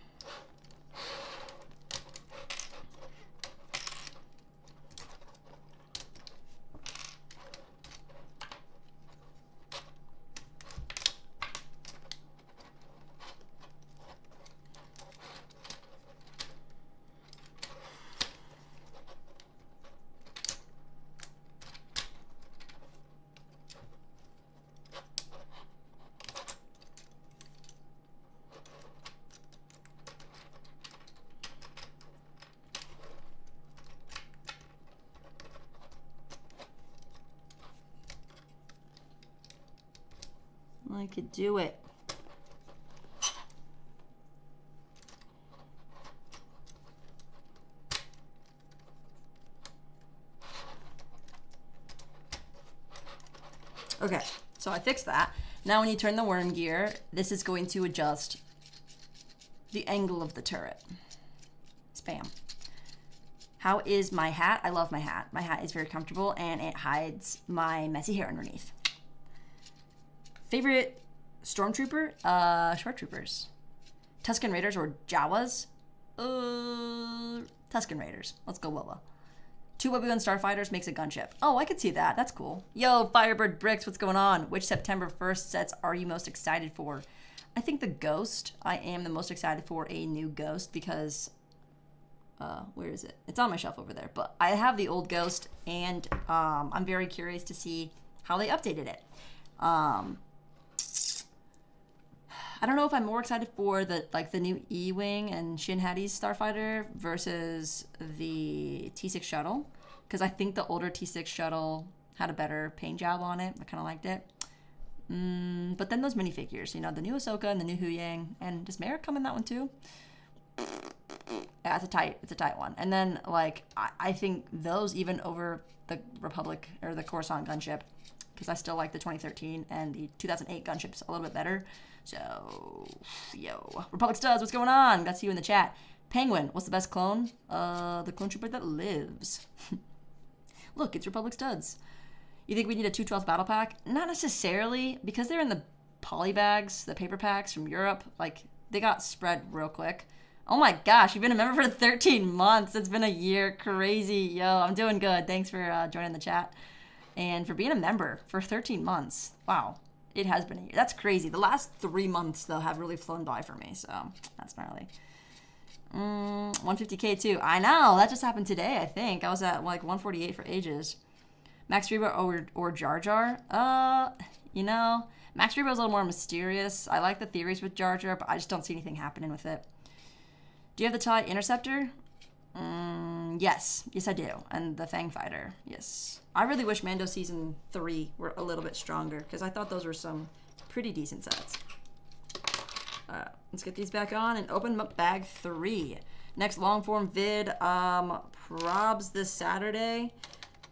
I could do it. Okay, so I fixed that. Now when you turn the worm gear, this is going to adjust the angle of the turret. Spam. How is my hat? I love my hat. My hat is very comfortable and it hides my messy hair underneath. Favorite stormtrooper? Short troopers. Tusken Raiders or Jawas? Tusken Raiders. Let's go Willow. 2 Weapon Starfighters makes a gunship. Oh, I could see that. That's cool. Yo, Firebird Bricks, what's going on? Which September 1st sets are you most excited for? I think the Ghost. I am the most excited for a new Ghost because... where is it? It's on my shelf over there. But I have the old Ghost and I'm very curious to see how they updated it. I don't know if I'm more excited for the new E-Wing and Shin Hati's Starfighter versus the T6 shuttle, because I think the older T6 shuttle had a better paint job on it. I kind of liked it. But then those minifigures, you know, the new Ahsoka and the new Huyang, and does Merrick come in that one too? Yeah, it's a tight one. And then like I think those even over the Republic or the Coruscant gunship, because I still like the 2013 and the 2008 gunships a little bit better. So, yo. Republic Studs, what's going on? Got to see you in the chat. Penguin, what's the best clone? The clone trooper that lives. Look, it's Republic Studs. You think we need a 2/12 battle pack? Not necessarily, because they're in the poly bags, the paper packs from Europe. Like, they got spread real quick. Oh my gosh, you've been a member for 13 months. It's been a year. Crazy. Yo, I'm doing good. Thanks for joining the chat. And for being a member for 13 months. Wow. It has been a year. That's crazy. The last 3 months, though, have really flown by for me. So, that's gnarly. 150K, too. I know. That just happened today, I think. I was at, like, 148 for ages. Max Rebo or Jar Jar? You know, Max Rebo's a little more mysterious. I like the theories with Jar Jar, but I just don't see anything happening with it. Do you have the TIE Interceptor? Yes. Yes, I do. And the Fang Fighter. Yes. I really wish Mando Season 3 were a little bit stronger, because I thought those were some pretty decent sets. Let's get these back on and open up bag 3. Next long form vid, probs this Saturday,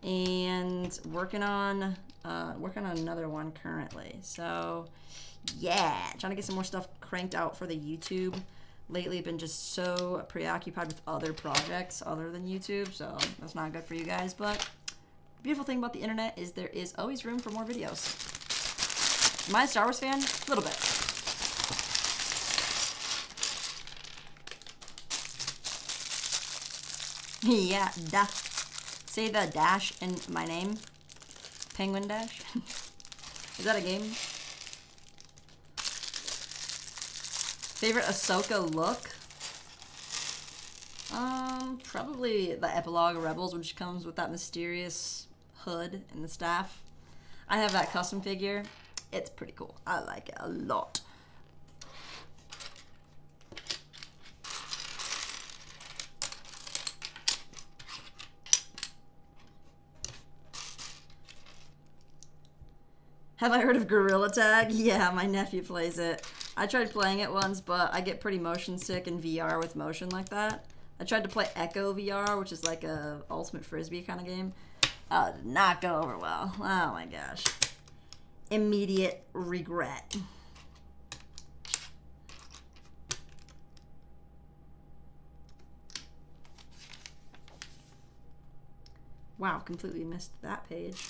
and working on another one currently. So yeah, trying to get some more stuff cranked out for the YouTube. Lately, I've been just so preoccupied with other projects other than YouTube, so that's not good for you guys. But the beautiful thing about the internet is there is always room for more videos. Am I a Star Wars fan? A little bit. Yeah, duh. Say the dash in my name. Penguin Dash. Is that a game? Favorite Ahsoka look? Probably the epilogue of Rebels, which comes with that mysterious hood and the staff. I have that custom figure. It's pretty cool. I like it a lot. Have I heard of Gorilla Tag? Yeah, my nephew plays it. I tried playing it once, but I get pretty motion sick in VR with motion like that. I tried to play Echo VR, which is like a ultimate frisbee kind of game. Did not go over well. Oh my gosh. Immediate regret. Wow, completely missed that page.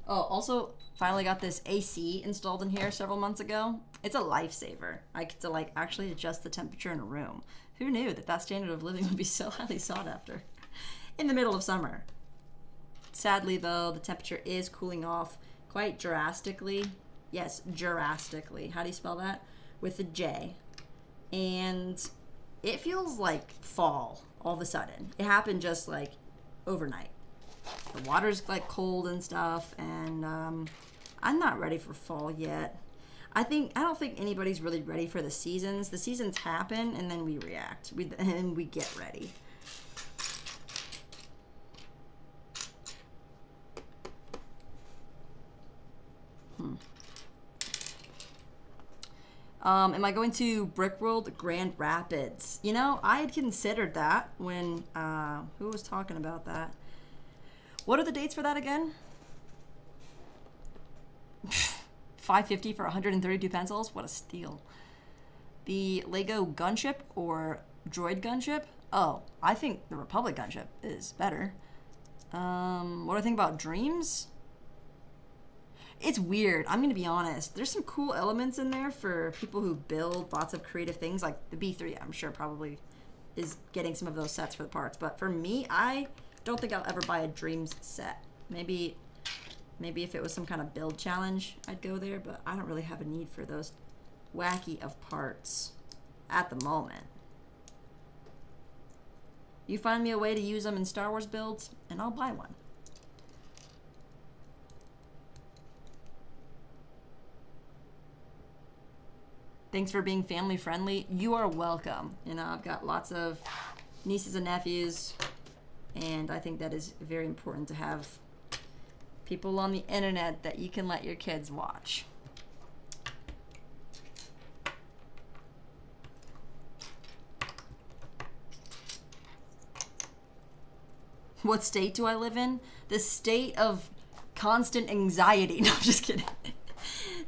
Oh, also, finally got this AC installed in here several months ago. It's a lifesaver. I get to like actually adjust the temperature in a room. Who knew that that standard of living would be so highly sought after in the middle of summer? Sadly, though, the temperature is cooling off quite drastically. Yes, drastically. How do you spell that? With a J. And it feels like fall all of a sudden. It happened just like overnight. The water's like cold and stuff, and I'm not ready for fall yet. I don't think anybody's really ready for the seasons. The seasons happen, and then we react, and we get ready. Am I going to Brick World Grand Rapids? You know, I had considered that when, who was talking about that? What are the dates for that again? $5.50 for 132 pencils? What a steal. The Lego gunship or droid gunship? Oh, I think the Republic gunship is better. What do I think about Dreams? It's weird. I'm going to be honest. There's some cool elements in there for people who build lots of creative things. Like the B3, I'm sure probably is getting some of those sets for the parts. But for me, I don't think I'll ever buy a Dreams set. Maybe if it was some kind of build challenge, I'd go there. But I don't really have a need for those wacky of parts at the moment. You find me a way to use them in Star Wars builds, and I'll buy one. Thanks for being family friendly. You are welcome. You know, I've got lots of nieces and nephews, and I think that is very important to have people on the internet that you can let your kids watch. What state do I live in? The state of constant anxiety. No, I'm just kidding.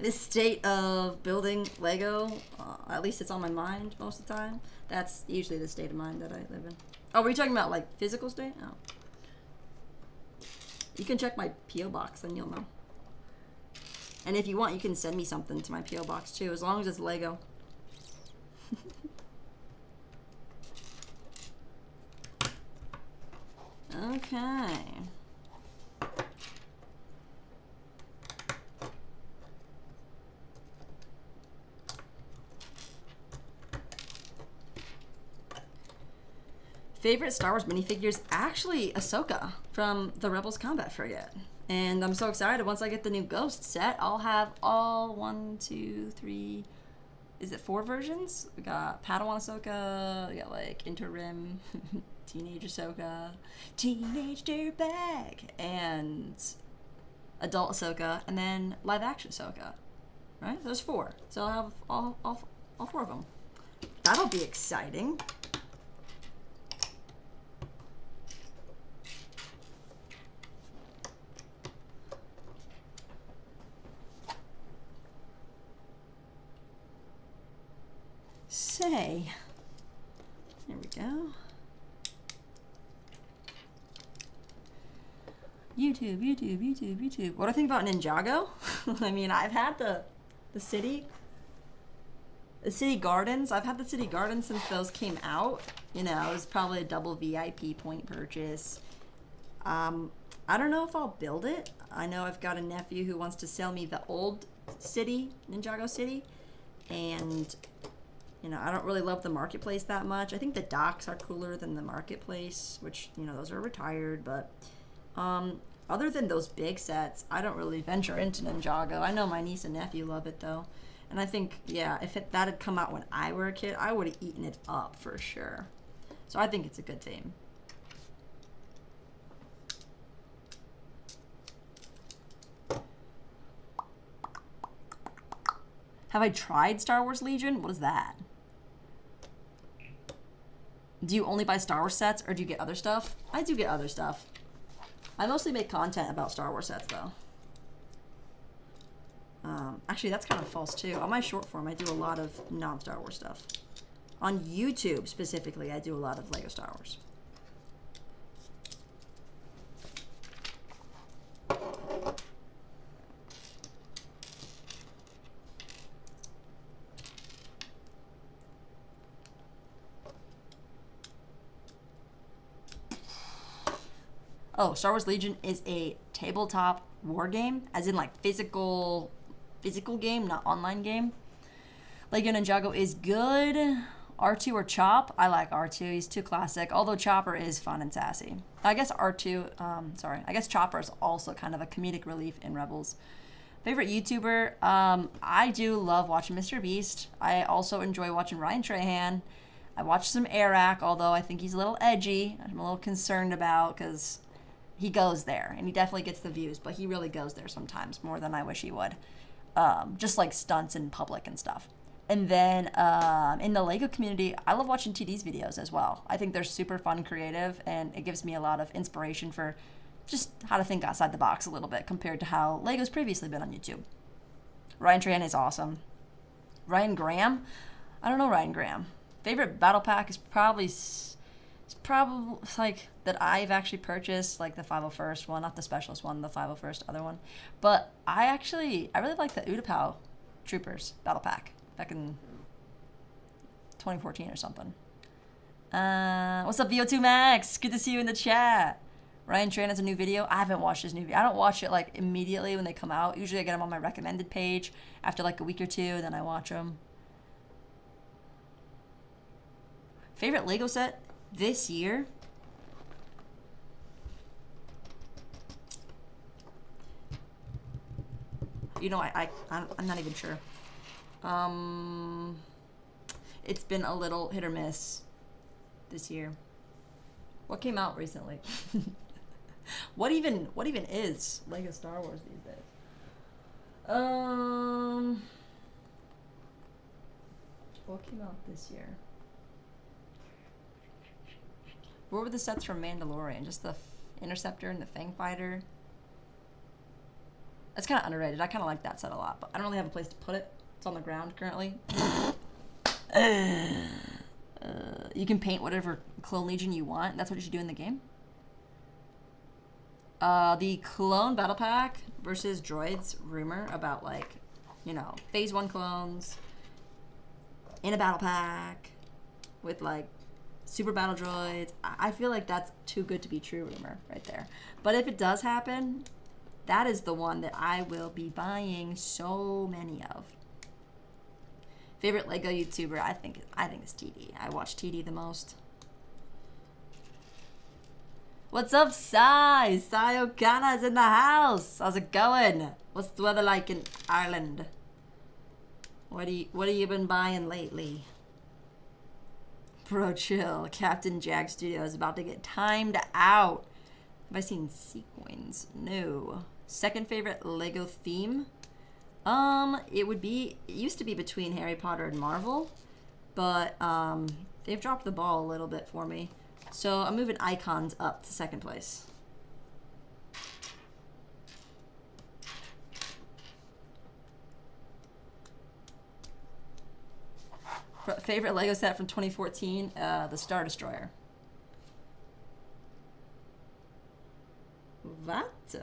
This state of building Lego, at least it's on my mind most of the time. That's usually the state of mind that I live in. Oh, were you talking about like physical state? No. You can check my P.O. box and you'll know. And if you want, you can send me something to my P.O. box too, as long as it's Lego. Okay. Favorite Star Wars minifigures? Actually, Ahsoka from the Rebels Combat Frigate. And I'm so excited. Once I get the new Ghost set, I'll have all 1, 2, 3... Is it 4 versions? We got Padawan Ahsoka, we got like Interim, Teenage Ahsoka, Teenage Dirtbag, and Adult Ahsoka, and then Live Action Ahsoka. Right? There's 4. So I'll have all 4 of them. That'll be exciting. Say, there we go. YouTube. What do I think about Ninjago? I mean, I've had the city. The City Gardens, I've had the City Gardens since those came out. You know, it was probably a double VIP point purchase. I don't know if I'll build it. I know I've got a nephew who wants to sell me the old city, Ninjago City, and you know, I don't really love the marketplace that much. I think the docks are cooler than the marketplace, which, you know, those are retired, but other than those big sets, I don't really venture into Ninjago. I know my niece and nephew love it though. And I think, yeah, if that had come out when I were a kid, I would have eaten it up for sure. So I think it's a good theme. Have I tried Star Wars Legion? What is that? Do you only buy Star Wars sets or do you get other stuff? I do get other stuff. I mostly make content about Star Wars sets though. Actually, that's kind of false too. On my short form, I do a lot of non-Star Wars stuff. On YouTube specifically, I do a lot of Lego Star Wars. Oh, Star Wars Legion is a tabletop war game, as in like physical game, not online game. Lego Ninjago is good. R2 or Chop? I like R2. He's too classic, although Chopper is fun and sassy. I guess I guess Chopper is also kind of a comedic relief in Rebels. Favorite YouTuber? I do love watching Mr. Beast. I also enjoy watching Ryan Trahan. I watch some Arak, although I think he's a little edgy. I'm a little concerned about because he goes there, and he definitely gets the views, but he really goes there sometimes, more than I wish he would. Just like stunts in public and stuff. And then in the Lego community, I love watching TD's videos as well. I think they're super fun, creative, and it gives me a lot of inspiration for just how to think outside the box a little bit compared to how Lego's previously been on YouTube. Ryan Tran is awesome. Ryan Graham? I don't know Ryan Graham. Favorite battle pack is probably like that I've actually purchased, like the 501st one, not the specialist one, the 501st other one. But I really like the Utapau Troopers battle pack back in 2014 or something. What's up, VO2 Max? Good to see you in the chat. Ryan Tran has a new video. I haven't watched his new video. I don't watch it like immediately when they come out. Usually I get them on my recommended page after like a week or two, then I watch them. Favorite Lego set this year? You know, I'm not even sure. It's been a little hit or miss this year. What came out recently? What even is Lego Star Wars these days? What came out this year? What were the sets from Mandalorian? Just the Interceptor and the Fang Fighter. That's kind of underrated. I kind of like that set a lot, but I don't really have a place to put it. It's on the ground currently. You can paint whatever Clone Legion you want. That's what you should do in the game. The Clone Battle Pack versus Droids rumor about, like, you know, Phase 1 clones in a battle pack with, like, super battle droids. I feel like that's too good to be true rumor right there. But if it does happen, that is the one that I will be buying so many of. Favorite Lego YouTuber? I think it's TD. I watch TD the most. What's up, Sai? Sai Okana's in the house. How's it going? What's the weather like in Ireland? What have you been buying lately? Bro, chill. Captain Jack Studio is about to get timed out. Have I seen Sequins? No. Second favorite Lego theme? It used to be between Harry Potter and Marvel, but they've dropped the ball a little bit for me. So I'm moving Icons up to second place. Favorite Lego set from 2014, the Star Destroyer. What?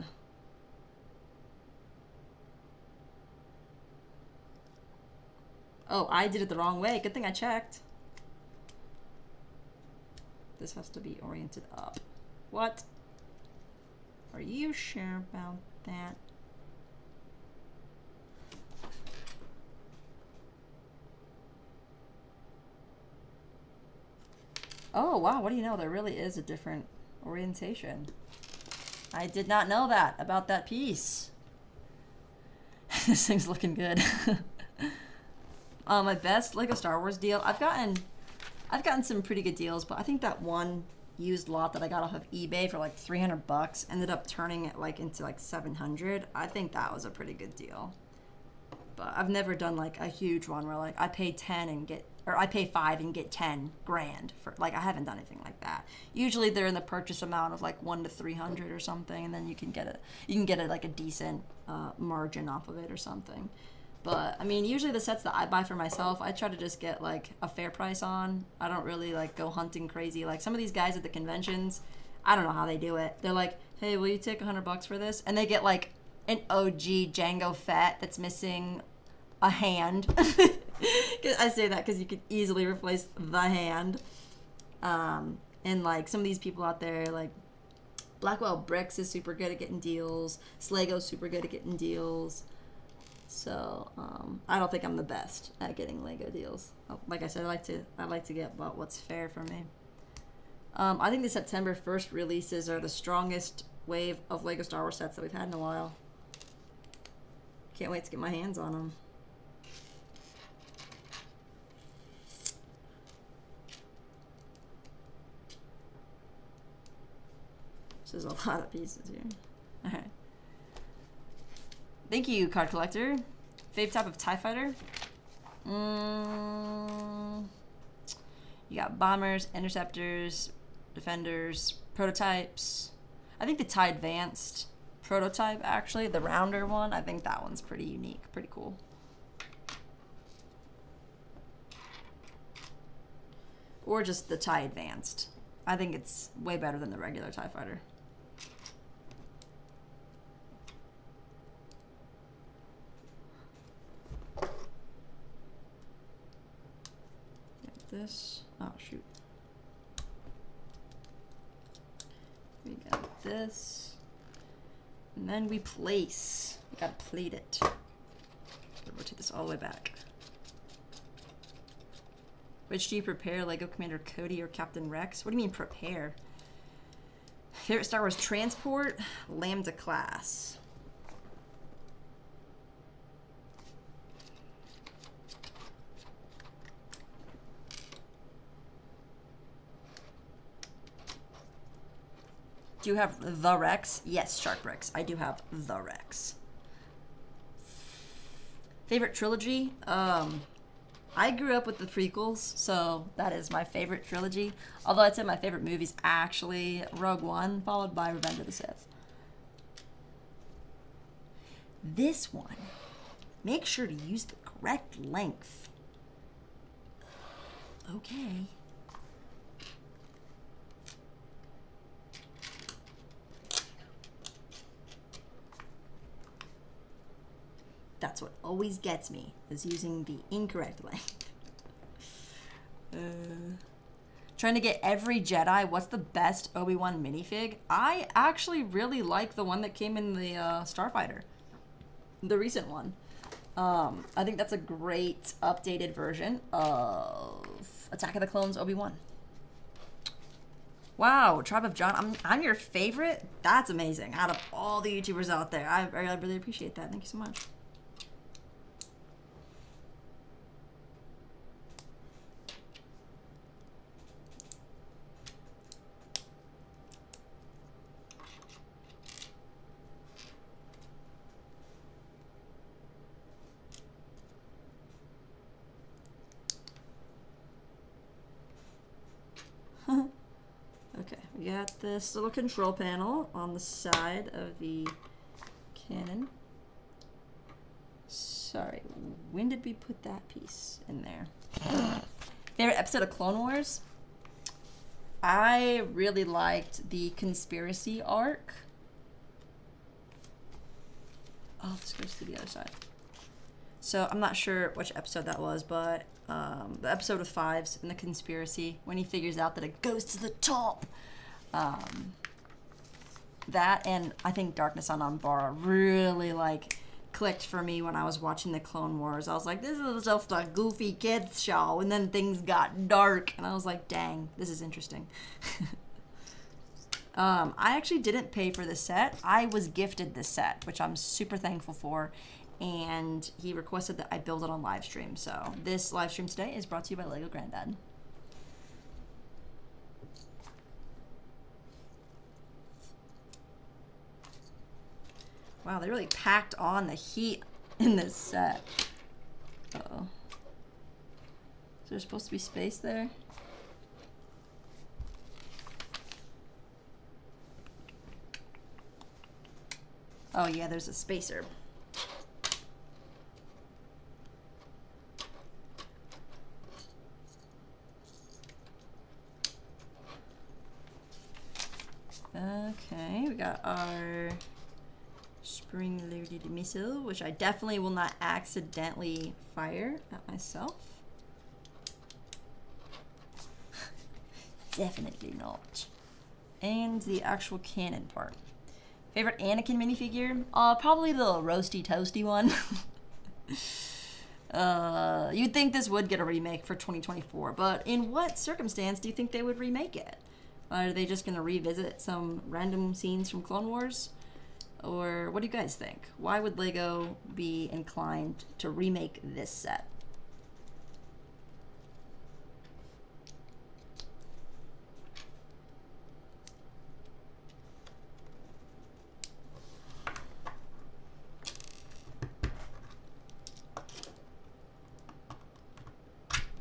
Oh, I did it the wrong way. Good thing I checked. This has to be oriented up. What? Are you sure about that? Oh, wow. What do you know? There really is a different orientation. I did not know that about that piece. This thing's looking good. My best Lego Star Wars deal. I've gotten some pretty good deals, but I think that one used lot that I got off of eBay for like 300 bucks ended up turning it like into like 700. I think that was a pretty good deal. But I've never done like a huge one where like I pay 10 and get, or I pay 5 and get 10 grand for, like, I haven't done anything like that. Usually they're in the purchase amount of like 1 to 300 or something, and then you can get it like a decent margin off of it or something. But I mean, usually the sets that I buy for myself, I try to just get like a fair price on. I don't really like go hunting crazy. Like some of these guys at the conventions, I don't know how they do it. They're like, hey, will you take 100 bucks for this? And they get like an OG Jango Fett that's missing a hand. I say that because you could easily replace the hand. And like some of these people out there, like Blackwell Bricks is super good at getting deals. Slego's super good at getting deals. So I don't think I'm the best at getting Lego deals. Like I said, I like to get about what's fair for me. I think the September 1st releases are the strongest wave of Lego Star Wars sets that we've had in a while. Can't wait to get my hands on them. There's a lot of pieces here. All right. Thank you, card collector. Fave type of TIE fighter. You got bombers, interceptors, defenders, prototypes. I think the TIE Advanced prototype, actually, the rounder one, I think that one's pretty unique, pretty cool. Or just the TIE Advanced. I think it's way better than the regular TIE fighter. This. Oh, shoot. We got this. And then we place. We gotta plate it. Rotate this all the way back. Which do you prepare, Lego Commander Cody or Captain Rex? What do you mean prepare? Favorite Star Wars transport? Lambda class. Do you have the Rex? Yes, Shark Rex. I do have the Rex. Favorite trilogy? I grew up with the prequels, so that is my favorite trilogy. Although I'd say my favorite movie's actually Rogue One, followed by Revenge of the Sith. This one, make sure to use the correct length. Okay. That's what always gets me, is using the incorrect length. Trying to get every Jedi. What's the best Obi-Wan minifig? I actually really like the one that came in the Starfighter. The recent one. I think that's a great updated version of Attack of the Clones Obi-Wan. Wow, Tribe of John, I'm your favorite? That's amazing. Out of all the YouTubers out there, I really appreciate that. Thank you so much. Okay, we got this little control panel on the side of the Canon. Sorry, when did we put that piece in there? Favorite episode of Clone Wars? I really liked the conspiracy arc. Oh, this goes to the other side. So I'm not sure which episode that was, but the episode with Fives and the conspiracy, when he figures out that it goes to the top. That and I think Darkness on Umbara really like clicked for me when I was watching the Clone Wars. I was like, this is just a goofy kids show, and then things got dark, and I was like, dang, this is interesting. I actually didn't pay for this set. I was gifted this set, which I'm super thankful for, and he requested that I build it on Livestream. So this Livestream today is brought to you by LegoGrandad. Wow, they really packed on the heat in this set. Uh-oh. Is there supposed to be space there? Oh yeah, there's a spacer. Okay, we got our spring-loaded missile, which I definitely will not accidentally fire at myself. Definitely not. And the actual cannon part. Favorite Anakin minifigure? Probably the roasty toasty one. You'd think this would get a remake for 2024, but in what circumstance do you think they would remake it? Are they just gonna revisit some random scenes from Clone Wars? Or what do you guys think? Why would LEGO be inclined to remake this set?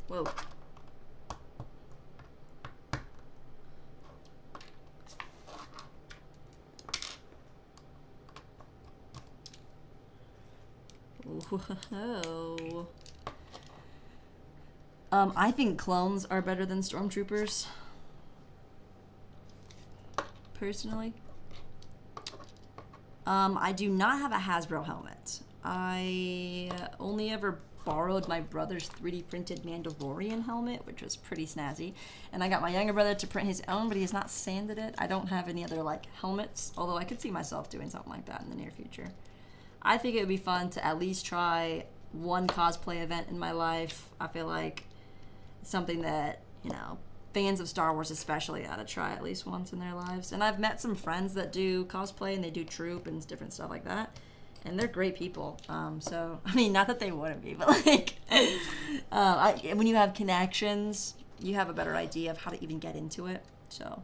Whoa. Whoa. I think clones are better than stormtroopers. Personally. I do not have a Hasbro helmet. I only ever borrowed my brother's 3D printed Mandalorian helmet, which was pretty snazzy. And I got my younger brother to print his own, but he has not sanded it. I don't have any other like helmets, although I could see myself doing something like that in the near future. I think it would be fun to at least try one cosplay event in my life. I feel like it's something that, you know, fans of Star Wars especially ought to try at least once in their lives. And I've met some friends that do cosplay and they do troop and different stuff like that. And they're great people. So, I mean, not that they wouldn't be, but like, when you have connections, you have a better idea of how to even get into it. So,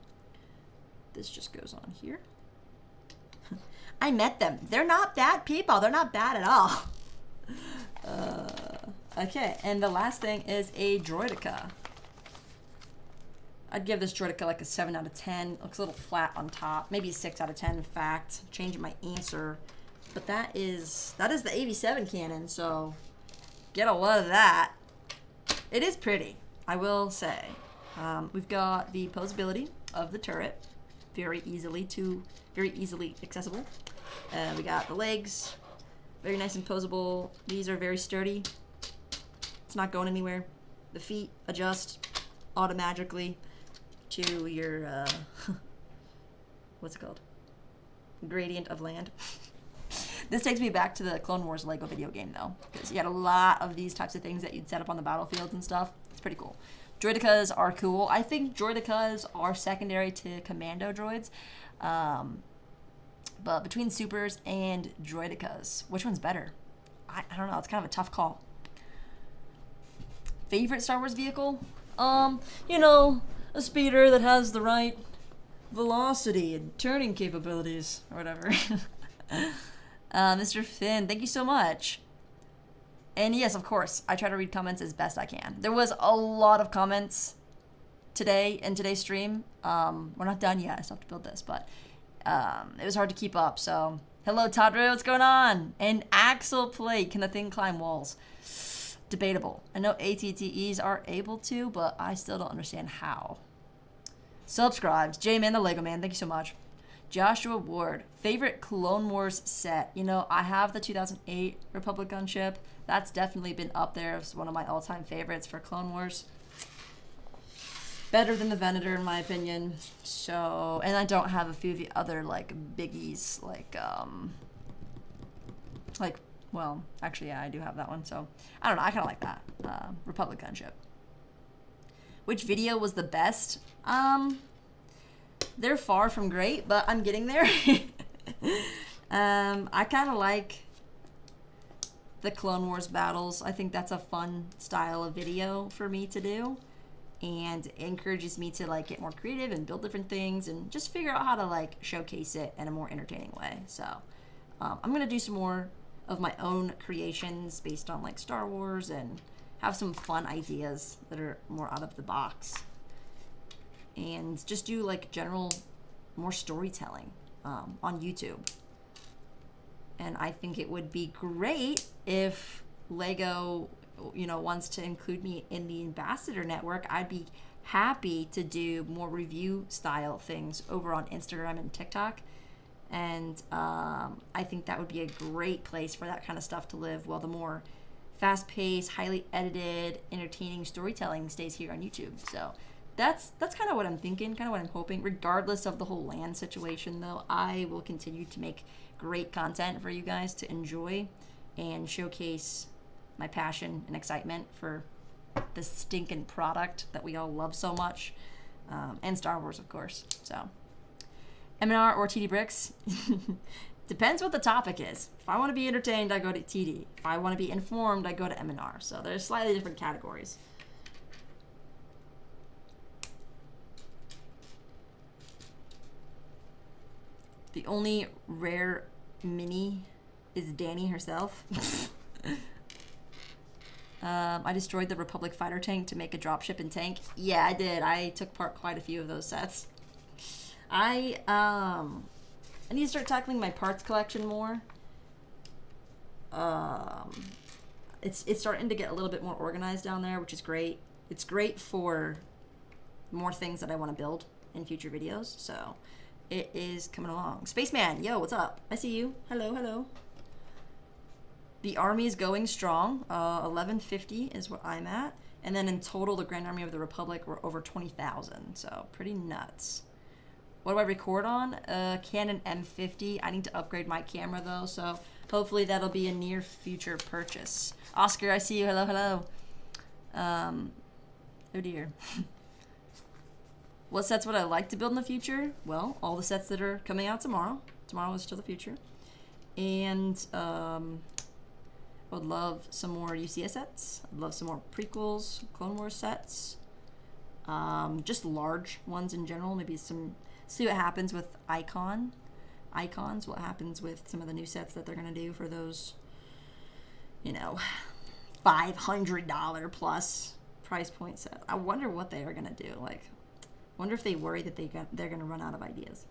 this just goes on here. I met them. They're not bad people. They're not bad at all. Okay, and the last thing is a Droideka. I'd give this Droideka like a 7 out of 10. Looks a little flat on top. Maybe a 6 out of 10, in fact. Changing my answer. But that is the AV-7 cannon, so get a lot of that. It is pretty, I will say. We've got the posability of the turret. Very easily accessible. We got the legs, very nice and posable. These are very sturdy. It's not going anywhere. The feet adjust automatically to your, what's it called? Gradient of land. This takes me back to the Clone Wars Lego video game though, because you had a lot of these types of things that you'd set up on the battlefields and stuff. It's pretty cool. Droidekas are cool. I think Droidekas are secondary to commando droids. But between supers and Droidekas, which one's better? I don't know. It's kind of a tough call. Favorite Star Wars vehicle? You know, a speeder that has the right velocity and turning capabilities or whatever. Mr. Finn, thank you so much. And yes, of course, I try to read comments as best I can. There was a lot of comments today in today's stream. We're not done yet. I still have to build this, but it was hard to keep up. So, hello, Tadre, what's going on? And Axel Plate, can the thing climb walls? Debatable. I know ATTEs are able to, but I still don't understand how. Subscribed. J-Man the Lego Man, thank you so much. Joshua Ward, favorite Clone Wars set. You know, I have the 2008 Republic gunship. That's definitely been up there as one of my all-time favorites for Clone Wars. Better than the Venator in my opinion. So, and I don't have a few of the other like biggies, well, actually, yeah, I do have that one. So, I don't know. I kind of like that Republic gunship. Which video was the best? They're far from great, but I'm getting there. I kind of like the Clone Wars battles. I think that's a fun style of video for me to do, and it encourages me to like get more creative and build different things and just figure out how to like showcase it in a more entertaining way. So I'm gonna do some more of my own creations based on like Star Wars and have some fun ideas that are more out of the box, and just do like general more storytelling on YouTube. And I think it would be great if Lego, you know, wants to include me in the ambassador network. I'd be happy to do more review style things over on Instagram and TikTok. And I think that would be a great place for that kind of stuff to live, while the more fast-paced, highly edited, entertaining storytelling stays here on YouTube. So that's kind of what I'm thinking, kind of what I'm hoping. Regardless of the whole land situation, though, I will continue to make great content for you guys to enjoy and showcase my passion and excitement for the stinking product that we all love so much, and Star Wars, of course. So M&R or TD Bricks? Depends what the topic is. If I want to be entertained, I go to TD. If I want to be informed, I go to M&R. So there's slightly different categories. The only rare mini is Danny herself. I destroyed the Republic fighter tank to make a dropship and tank. Yeah, I did. I took apart quite a few of those sets. I need to start tackling my parts collection more. It's starting to get a little bit more organized down there, which is great. It's great for more things that I want to build in future videos. So it is coming along. Spaceman, yo, what's up? I see you. Hello, hello. The army is going strong. 1150 is what I'm at. And then in total, the Grand Army of the Republic were over 20,000. So pretty nuts. What do I record on? Canon M50. I need to upgrade my camera though, so hopefully that'll be a near future purchase. Oscar, I see you. Hello, hello. Oh dear. What sets would I like to build in the future? Well, all the sets that are coming out tomorrow. Tomorrow is still the future. And I would love some more UCS sets. I'd love some more prequels, Clone Wars sets. Just large ones in general. Maybe some... See what happens with icons, what happens with some of the new sets that they're going to do for those, you know, $500 plus price point set. I wonder what they are going to do. Like, wonder if they worry that they're going to run out of ideas.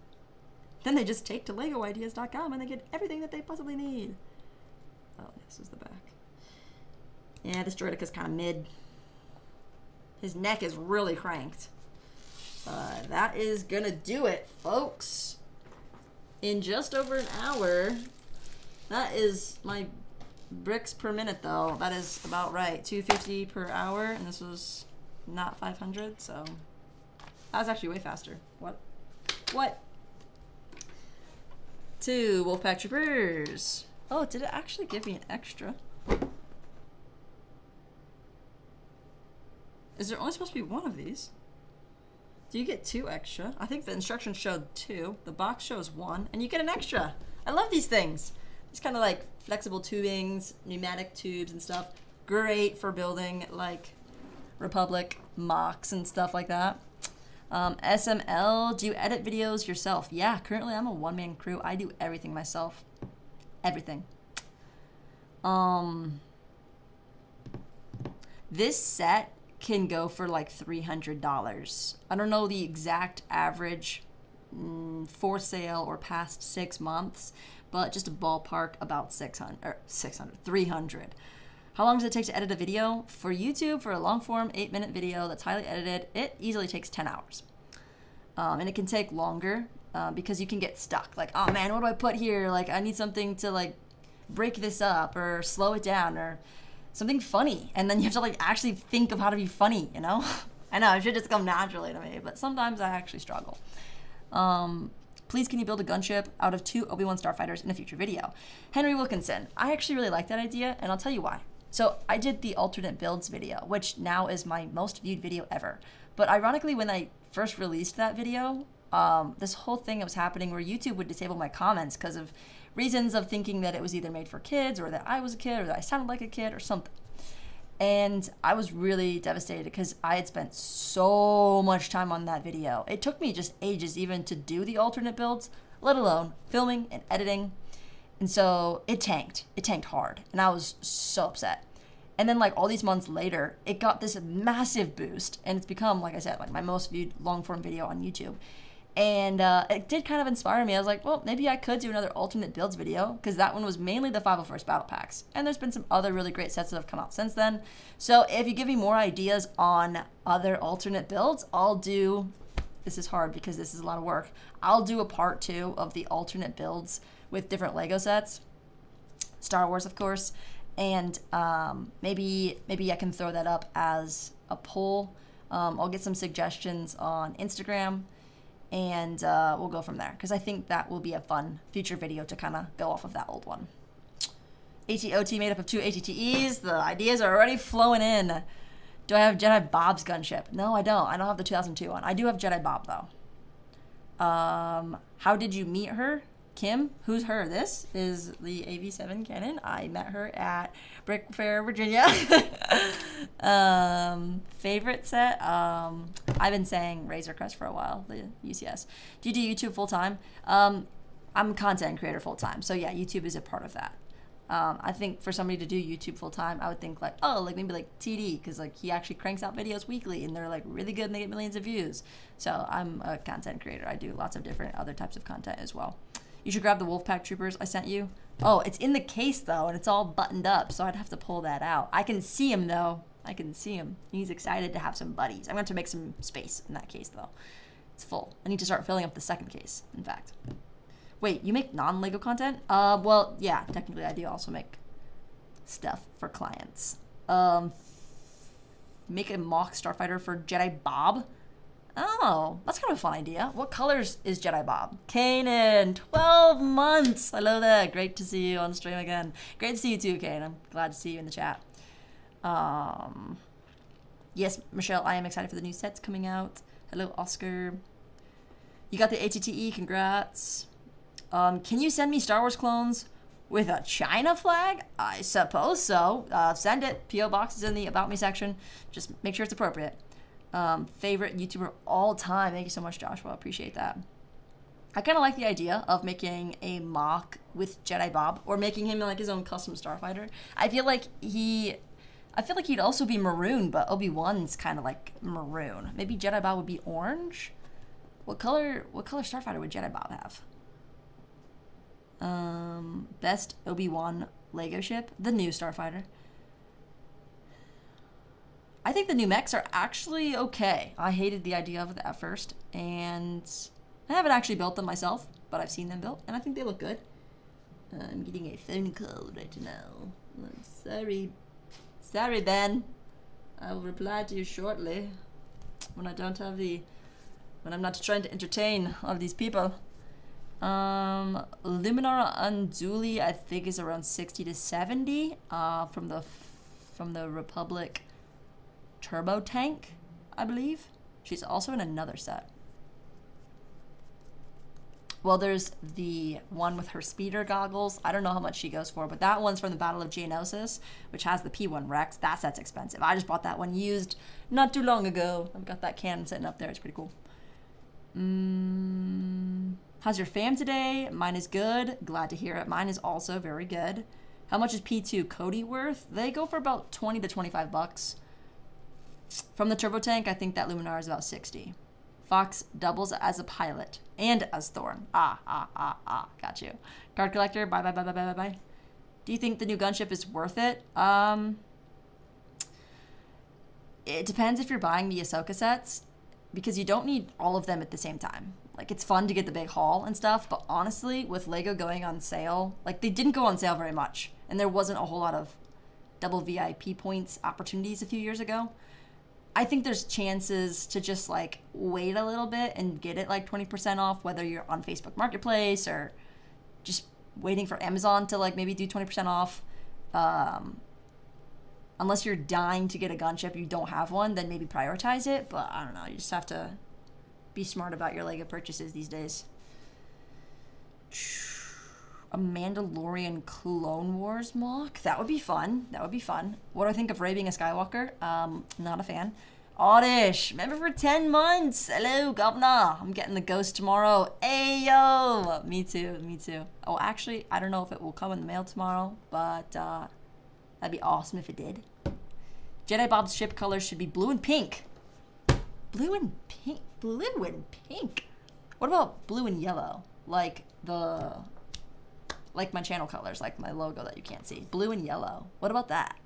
Then they just take to LegoIdeas.com and they get everything that they possibly need. Oh, this is the back. Yeah, this Droideca's kind of mid. His neck is really cranked. That is gonna do it, folks. In just over an hour. That is my bricks per minute, though. That is about right. 250 per hour, and this was not 500, so that was actually way faster. What? 2 Wolfpack Troopers. Oh, did it actually give me an extra? Is there only supposed to be one of these? Do you get 2 extra? I think the instructions showed 2. The box shows 1, and you get an extra. I love these things. These kind of like flexible tubings, pneumatic tubes and stuff. Great for building like Republic mocks and stuff like that. SML, do you edit videos yourself? Yeah, currently I'm a one-man crew. I do everything myself. Everything. This set can go for like $300. I don't know the exact average for sale or past 6 months, but just a ballpark about 300. How long does it take to edit a video? For YouTube, for a long form 8-minute video that's highly edited, it easily takes 10 hours. And it can take longer because you can get stuck. Like, oh man, what do I put here? Like, I need something to like break this up or slow it down or something funny. And then you have to like actually think of how to be funny, you know? I know, it should just come naturally to me, but sometimes I actually struggle. Please can you build a gunship out of 2 Obi-Wan starfighters in a future video? Henry Wilkinson, I actually really like that idea, and I'll tell you why. So I did the alternate builds video, which now is my most viewed video ever. But ironically, when I first released that video, this whole thing was happening where YouTube would disable my comments because of reasons of thinking that it was either made for kids or that I was a kid or that I sounded like a kid or something. And I was really devastated because I had spent so much time on that video. It took me just ages even to do the alternate builds, let alone filming and editing. And so it tanked hard, and I was so upset. And then like all these months later, it got this massive boost, and it's become, like I said, like my most viewed long form video on YouTube. And it did kind of inspire me. I was like, well, maybe I could do another alternate builds video, because that one was mainly the 501st battle packs. And there's been some other really great sets that have come out since then. So if you give me more ideas on other alternate builds, I'll do, this is hard because this is a lot of work, I'll do a part 2 of the alternate builds with different Lego sets, Star Wars, of course, and maybe I can throw that up as a poll. I'll get some suggestions on Instagram, and we'll go from there, because I think that will be a fun future video to kind of go off of that old one. ATOT made up of 2 ATTEs. The ideas are already flowing in. Do I have Jedi Bob's gunship? No, I don't. I don't have the 2002 one. I do have Jedi Bob, though. How did you meet her? Kim, who's her? This is the AV-7 Canon. I met her at BrickfairVA, Virginia. Favorite set? I've been saying Razor Crest for a while, the UCS. Do you do YouTube full time? I'm a content creator full time, so yeah, YouTube is a part of that. I think for somebody to do YouTube full time, I would think like, oh, like maybe like TD, because like he actually cranks out videos weekly and they're like really good and they get millions of views. So I'm a content creator. I do lots of different other types of content as well. You should grab the Wolfpack Troopers I sent you. Oh, it's in the case though, and it's all buttoned up, so I'd have to pull that out. I can see him though. I can see him. He's excited to have some buddies. I'm going to make some space in that case though. It's full. I need to start filling up the second case, in fact. Wait, you make non-Lego content? Well, yeah, technically I do also make stuff for clients. Make a mock starfighter for Jedi Bob? Oh, that's kind of a fun idea. What colors is Jedi Bob? Kanan, 12 months. I love that. Great to see you on stream again. Great to see you too, Kanan. I'm glad to see you in the chat. Yes, Michelle, I am excited for the new sets coming out. Hello, Oscar. You got the ATTE, congrats. Can you send me Star Wars clones with a China flag? I suppose so. Send it. P.O. Box is in the About Me section. Just make sure it's appropriate. Favorite YouTuber all time. Thank you so much, Joshua. Appreciate that. I kind of like the idea of making a mock with Jedi Bob, or making him like his own custom starfighter. I feel like he'd also be maroon, but Obi-Wan's kind of like maroon. Maybe Jedi Bob would be orange. What color starfighter would Jedi Bob have? Best Obi-Wan Lego ship? The new starfighter. I think the new mechs are actually okay. I hated the idea of it at first, and I haven't actually built them myself, but I've seen them built, and I think they look good. I'm getting a phone call right now. I'm sorry. Sorry, Ben. I will reply to you shortly when I don't have when I'm not trying to entertain all these people. Luminara Unduly, I think, is around 60 to 70 from the Republic Turbo Tank, I believe. She's also in another set. Well, there's the one with her speeder goggles. I don't know how much she goes for, but that one's from the Battle of Geonosis, which has the P1 Rex. That set's expensive. I just bought that one used not too long ago. I've got that Canon sitting up there. It's pretty cool. How's your fam today? Mine is good. Glad to hear it. Mine is also very good. How much is P2 Cody worth? They go for about 20 to 25 bucks. From the Turbo Tank, I think that Luminar is about 60. Fox doubles as a pilot and as Thorn. Got you. Card collector, bye. Do you think the new gunship is worth it? It depends if you're buying the Ahsoka sets, because you don't need all of them at the same time. Like, it's fun to get the big haul and stuff, but honestly, with Lego going on sale, like, they didn't go on sale very much, and there wasn't a whole lot of double VIP points opportunities a few years ago. I think there's chances to just, like, wait a little bit and get it, like, 20% off, whether you're on Facebook Marketplace or just waiting for Amazon to, like, maybe do 20% off. Unless you're dying to get a gunship, you don't have one, then maybe prioritize it, but I don't know, you just have to be smart about your Lego purchases these days. A Mandalorian Clone Wars mock? That would be fun. That would be fun. What do I think of Rey being a Skywalker? Not a fan. Oddish, member for 10 months. Hello, governor. I'm getting the ghost tomorrow. Ayo! Me too, me too. Oh, actually, I don't know if it will come in the mail tomorrow, but that'd be awesome if it did. Jedi Bob's ship colors should be blue and pink. Blue and pink? Blue and pink? What about blue and yellow? Like my channel colors, like my logo that you can't see. Blue and yellow. What about that?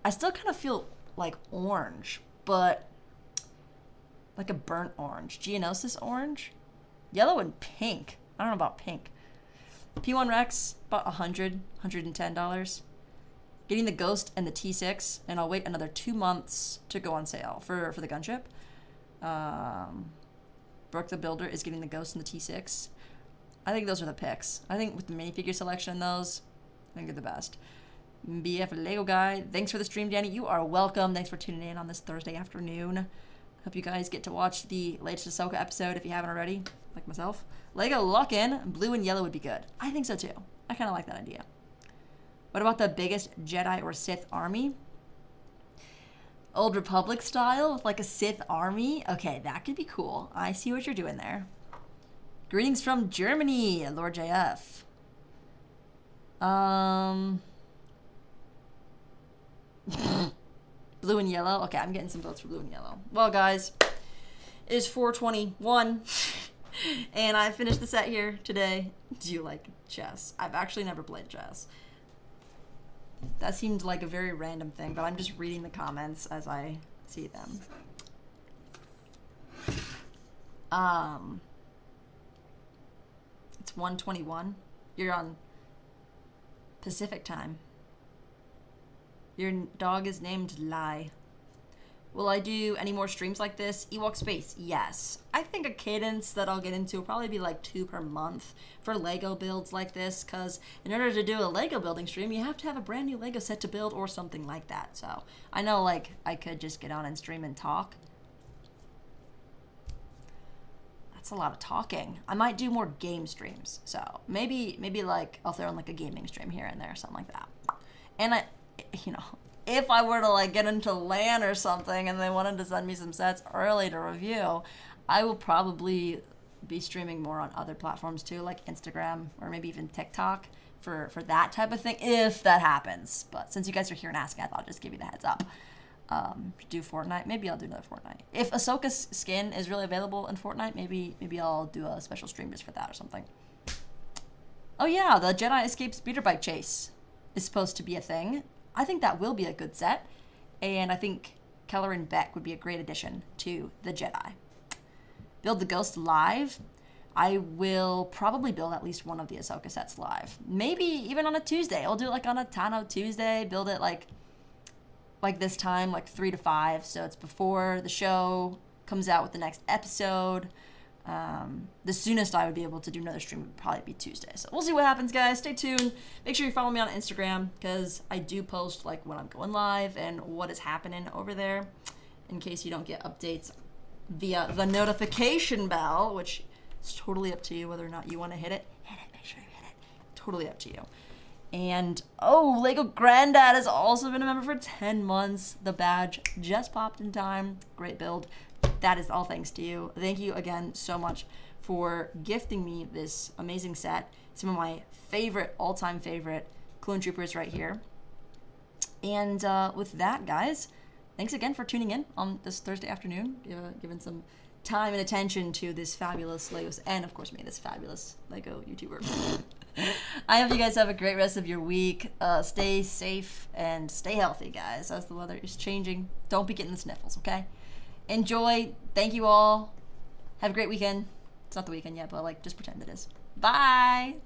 I still kind of feel like orange, but like a burnt orange. Geonosis orange? Yellow and pink. I don't know about pink. P1 Rex, about $110. Getting the Ghost and the T6, and I'll wait another 2 months to go on sale for the gunship. Brooke the Builder is getting the Ghost and the T6. I think those are the picks. I think with the minifigure selection in those, I think they're the best. BF Lego Guy, thanks for the stream, Danny. You are welcome. Thanks for tuning in on this Thursday afternoon. Hope you guys get to watch the latest Ahsoka episode if you haven't already, like myself. Lego Lock-In, blue and yellow would be good. I think so too. I kind of like that idea. What about the biggest Jedi or Sith army? Old Republic style with like a Sith army? Okay, that could be cool. I see what you're doing there. Greetings from Germany, Lord JF. Blue and yellow. Okay, I'm getting some votes for blue and yellow. Well, guys, it is 4:21, and I finished the set here today. Do you like chess? I've actually never played chess. That seemed like a very random thing, but I'm just reading the comments as I see them. It's 1:21. You're on Pacific time. Your dog is named Lai. Will I do any more streams like this? Ewok Space, yes. I think a cadence that I'll get into will probably be like 2 per month for Lego builds like this, because in order to do a Lego building stream, you have to have a brand new Lego set to build or something like that. So I know, like, I could just get on and stream and talk. That's a lot of talking. I might do more game streams. So maybe like I'll throw in like a gaming stream here and there, something like that. And if I were to like get into LAN or something and they wanted to send me some sets early to review, I will probably be streaming more on other platforms too, like Instagram or maybe even TikTok for that type of thing, if that happens. But since you guys are here and asking, I thought I'd just give you the heads up. Do Fortnite. Maybe I'll do another Fortnite. If Ahsoka's skin is really available in Fortnite, maybe I'll do a special stream just for that or something. Oh yeah, the Jedi Escape Speeder Bike Chase is supposed to be a thing. I think that will be a good set, and I think Keller and Beck would be a great addition to the Jedi. Build the Ghost live. I will probably build at least one of the Ahsoka sets live. Maybe even on a Tuesday. I'll do it like on a Tano Tuesday. Build it like this time, like 3 to 5. So it's before the show comes out with the next episode. The soonest I would be able to do another stream would probably be Tuesday. So we'll see what happens, guys. Stay tuned. Make sure you follow me on Instagram, because I do post like when I'm going live and what is happening over there, in case you don't get updates via the notification bell, which is totally up to you whether or not you want to hit it. Hit it. Make sure you hit it. Totally up to you. And oh, LegoGrandad has also been a member for 10 months. The badge just popped in time. Great build. That is all thanks to you. Thank you again so much for gifting me this amazing set. Some of my favorite, all-time favorite Clone Troopers right here. And with that, guys, thanks again for tuning in on this Thursday afternoon, giving some time and attention to this fabulous Legos, and of course me, this fabulous Lego YouTuber. I hope you guys have a great rest of your week. Stay safe and stay healthy, guys, as the weather is changing. Don't be getting the sniffles, okay? Enjoy. Thank you all. Have a great weekend. It's not the weekend yet, but like just pretend it is. Bye.